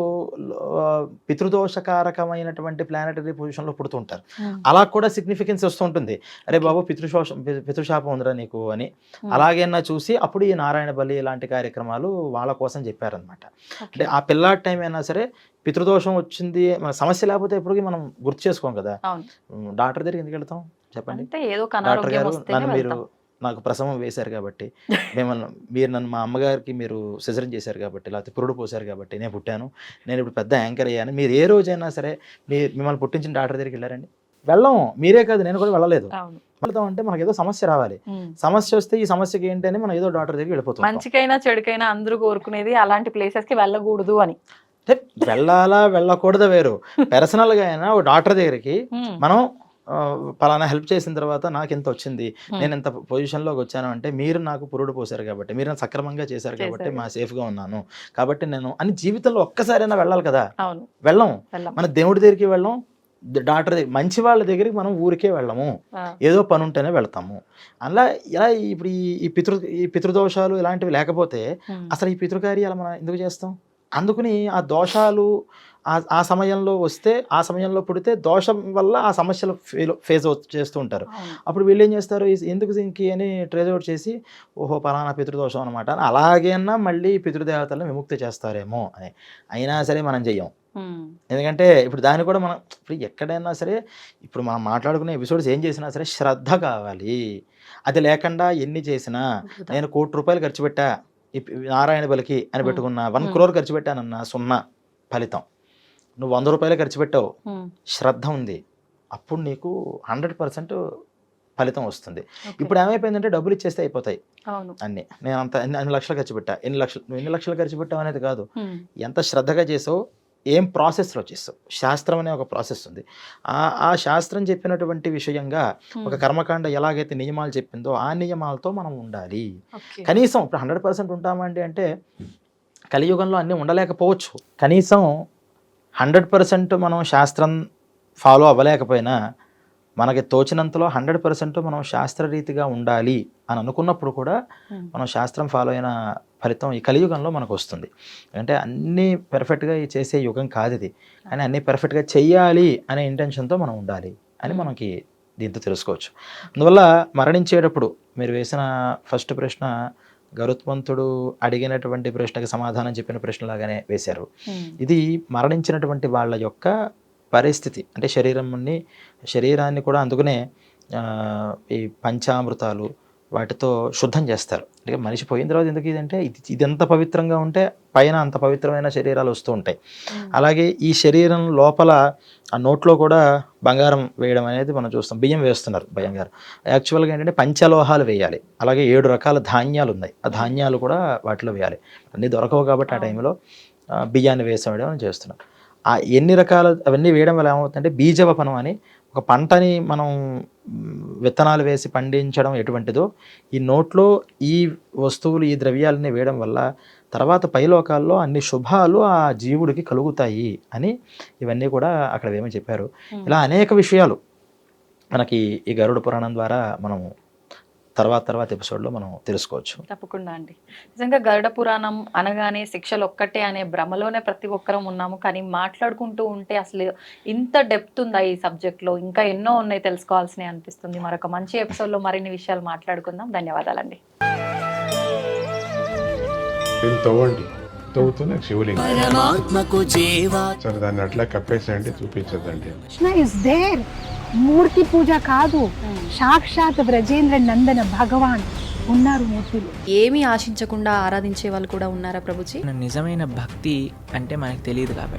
పితృదోషకారకమైనటువంటి ప్లానటరీ పొజిషన్లో పుడుతుంటారు. అలా కూడా సిగ్నిఫికెన్స్ వస్తూ ఉంటుంది. అరే బాబు పితృశాపం ఉందిరా నీకు అని అలాగేనా చూసి అప్పుడు ఈ నారాయణ బలి ఇలాంటి కార్యక్రమాలు వాళ్ళ కోసం చెప్పారనమాట. అంటే ఆ పిల్లాడి టైం అయినా సరే పితృదోషం వచ్చింది, మన సమస్య లేకపోతే ఎప్పటికీ మనం గుర్తు చేసుకోం కదా. డాక్టర్ దగ్గరికి ఎందుకు వెళ్తాం చెప్పండి? డాక్టర్ గారు నన్ను మీరు నాకు ప్రసవం వేశారు కాబట్టి, మీరు నన్ను మా అమ్మగారికి మీరు సిజరీన్ చేశారు కాబట్టి, లేకపోతే పురుడు పోసారు కాబట్టి నేను పుట్టాను, నేను ఇప్పుడు పెద్ద యాంకర్ అయ్యాను. మీరు ఏ రోజైనా సరే మిమ్మల్ని పుట్టించిన డాక్టర్ దగ్గరికి వెళ్ళారండి? వెళ్ళం. మీరే కాదు, నేను కూడా వెళ్ళలేదు. వెళ్తాం అంటే మనకి ఏదో సమస్య రావాలి. సమస్య వస్తే ఈ సమస్యకి ఏంటి అని మనం ఏదో డాక్టర్ దగ్గరికి వెళ్ళిపోతాం. మంచికైనా చెడుకైనా అందరూ కోరుకునేది అలాంటి ప్లేసెస్ కి వెళ్ళకూడదు అని. వెళ్ళాలా వెళ్ళకూడదు వేరు. పర్సనల్గా అయినా ఒక డాక్టర్ దగ్గరికి మనం పలానా హెల్ప్ చేసిన తర్వాత నాకు ఎంత వచ్చింది, నేను ఎంత పొజిషన్లోకి వచ్చాను అంటే మీరు నాకు పురుడు పోసారు కాబట్టి, మీరు సక్రమంగా చేశారు కాబట్టి మా సేఫ్గా ఉన్నాను కాబట్టి నేను అని జీవితంలో ఒక్కసారైనా వెళ్ళాలి కదా. వెళ్ళం. మన దేవుడి దగ్గరికి వెళ్ళం, డాక్టర్ దగ్గర, మంచి వాళ్ళ దగ్గరికి మనం ఊరికే వెళ్ళము, ఏదో పని ఉంటేనే వెళ్తాము. అలా ఇలా ఇప్పుడు ఈ పితృదోషాలు ఇలాంటివి లేకపోతే అసలు ఈ పితృకార్యాలు మనం ఎందుకు చేస్తాం? అందుకని ఆ దోషాలు ఆ సమయంలో వస్తే, ఆ సమయంలో పుడితే దోషం వల్ల ఆ సమస్యలు ఫేస్ చేస్తూ ఉంటారు. అప్పుడు వీళ్ళు ఏం చేస్తారు, ఎందుకు దీనికి అని ట్రేస్ అవుట్ చేసి ఓహో పలానా పితృదోషం అనమాట అని అలాగైనా మళ్ళీ పితృదేవతలను విముక్తి చేస్తారేమో అని. అయినా సరే మనం చెయ్యం. ఎందుకంటే ఇప్పుడు దాన్ని కూడా మనం ఇప్పుడు ఎక్కడైనా సరే ఇప్పుడు మనం మాట్లాడుకునే ఎపిసోడ్స్ ఏం చేసినా సరే శ్రద్ధ కావాలి. అది లేకుండా ఎన్ని చేసినా, నేను ₹1,00,00,000 ఖర్చు పెట్టా ఈ నారాయణ బలికి అని పెట్టుకున్నా, 1 crore ఖర్చు పెట్టానన్నా 0 ఫలితం. నువ్వు ₹100 ఖర్చు పెట్టావు, శ్రద్ధ ఉంది, అప్పుడు నీకు 100% ఫలితం వస్తుంది. ఇప్పుడు ఏమైపోయిందంటే డబ్బులు ఇచ్చేస్తే అయిపోతాయి అన్ని. నేను అన్ని లక్షలు ఖర్చు పెట్టా, ఎన్ని లక్షలు ఖర్చు పెట్టావు అనేది కాదు, ఎంత శ్రద్ధగా చేసావు, ఏం ప్రాసెస్లో చేస్తావు. శాస్త్రం అనే ఒక ప్రాసెస్ ఉంది. ఆ శాస్త్రం చెప్పినటువంటి విషయంగా ఒక కర్మకాండ ఎలాగైతే నియమాలు చెప్పిందో ఆ నియమాలతో మనం ఉండాలి. కనీసం ఇప్పుడు 100% ఉంటామండి అంటే కలియుగంలో అన్నీ ఉండలేకపోవచ్చు. కనీసం 100% మనం శాస్త్రం ఫాలో అవ్వలేకపోయినా మనకి తోచినంతలో 100% మనం శాస్త్రరీతిగా ఉండాలి అని అనుకున్నప్పుడు కూడా మనం శాస్త్రం ఫాలో అయిన ఫలితం ఈ కలియుగంలో మనకు వస్తుంది. అంటే అన్నీ పెర్ఫెక్ట్గా చేసే యుగం కాదు ఇది, కానీ అన్నీ పెర్ఫెక్ట్గా చెయ్యాలి అనే ఇంటెన్షన్తో మనం ఉండాలి అని మనకి దీంతో తెలుసుకోవచ్చు. అందువల్ల మరణించేటప్పుడు మీరు వేసిన ఫస్ట్ ప్రశ్న గరుత్మంతుడు అడిగినటువంటి ప్రశ్నకి సమాధానం చెప్పిన ప్రశ్నలాగానే వేశారు. ఇది మరణించినటువంటి వాళ్ళ యొక్క పరిస్థితి, అంటే శరీరాన్ని కూడా అందుకనే ఈ పంచామృతాలు వాటితో శుద్ధం చేస్తారు. అంటే మనిషి పోయిన తర్వాత ఎందుకు ఇదంటే ఇది ఎంత పవిత్రంగా ఉంటే పైన అంత పవిత్రమైన శరీరాలు వస్తూ ఉంటాయి. అలాగే ఈ శరీరం లోపల ఆ నోట్లో కూడా బంగారం వేయడం అనేది మనం చూస్తాం. బియ్యం వేస్తున్నారు బంగారం. యాక్చువల్గా ఏంటంటే పంచలోహాలు వేయాలి. అలాగే 7 రకాల ధాన్యాలు ఉన్నాయి, ఆ ధాన్యాలు కూడా వాటిలో వేయాలి. అన్నీ దొరకవు కాబట్టి ఆ టైంలో బియ్యాన్ని వేసేయడం అని చేస్తున్నాం. ఆ ఎన్ని రకాల అవన్నీ వేయడం వల్ల ఏమవుతుందంటే బీజవపనం అని ఒక పంటని మనం విత్తనాలు వేసి పండించడం ఎటువంటిదో ఈ నోట్లో ఈ వస్తువులు ఈ ద్రవ్యాలని వేయడం వల్ల తర్వాత పైలోకాల్లో అన్ని శుభాలు ఆ జీవుడికి కలుగుతాయి అని ఇవన్నీ కూడా అక్కడ ఏమని చెప్పారు. ఇలా అనేక విషయాలు మనకి ఈ గరుడ పురాణం ద్వారా మనం తర్వాత ఎపిసోడ్లో మనం తెలుసుకోవచ్చు. తప్పకుండా అండి. నిజంగా గరుడ పురాణం అనగానే శిక్షలు ఒక్కటే అనే భ్రమలోనే ప్రతి ఒక్కరం ఉన్నాము. కానీ మాట్లాడుకుంటూ ఉంటే అసలు ఇంత డెప్త్ ఉందా ఈ సబ్జెక్ట్లో, ఇంకా ఎన్నో ఉన్నాయి తెలుసుకోవాల్సినవి అనిపిస్తుంది. మరొక మంచి ఎపిసోడ్లో మరిన్ని విషయాలు మాట్లాడుకుందాం. ధన్యవాదాలండి. తవ్వుతూనే శివలింగం సరే దాన్ని అట్లా కప్పేసేయండి, చూపించదండి. మూర్తి పూజ కాదు, సాక్షాత్ బ్రజేంద్ర నందన భగవాన్ ఉన్నారు మూర్తులు. ఏమీ ఆశించకుండా ఆరాధించే వాళ్ళు కూడా ఉన్నారా ప్రభుజీ? నిజమైన భక్తి అంటే మనకు తెలియదు కాబట్టి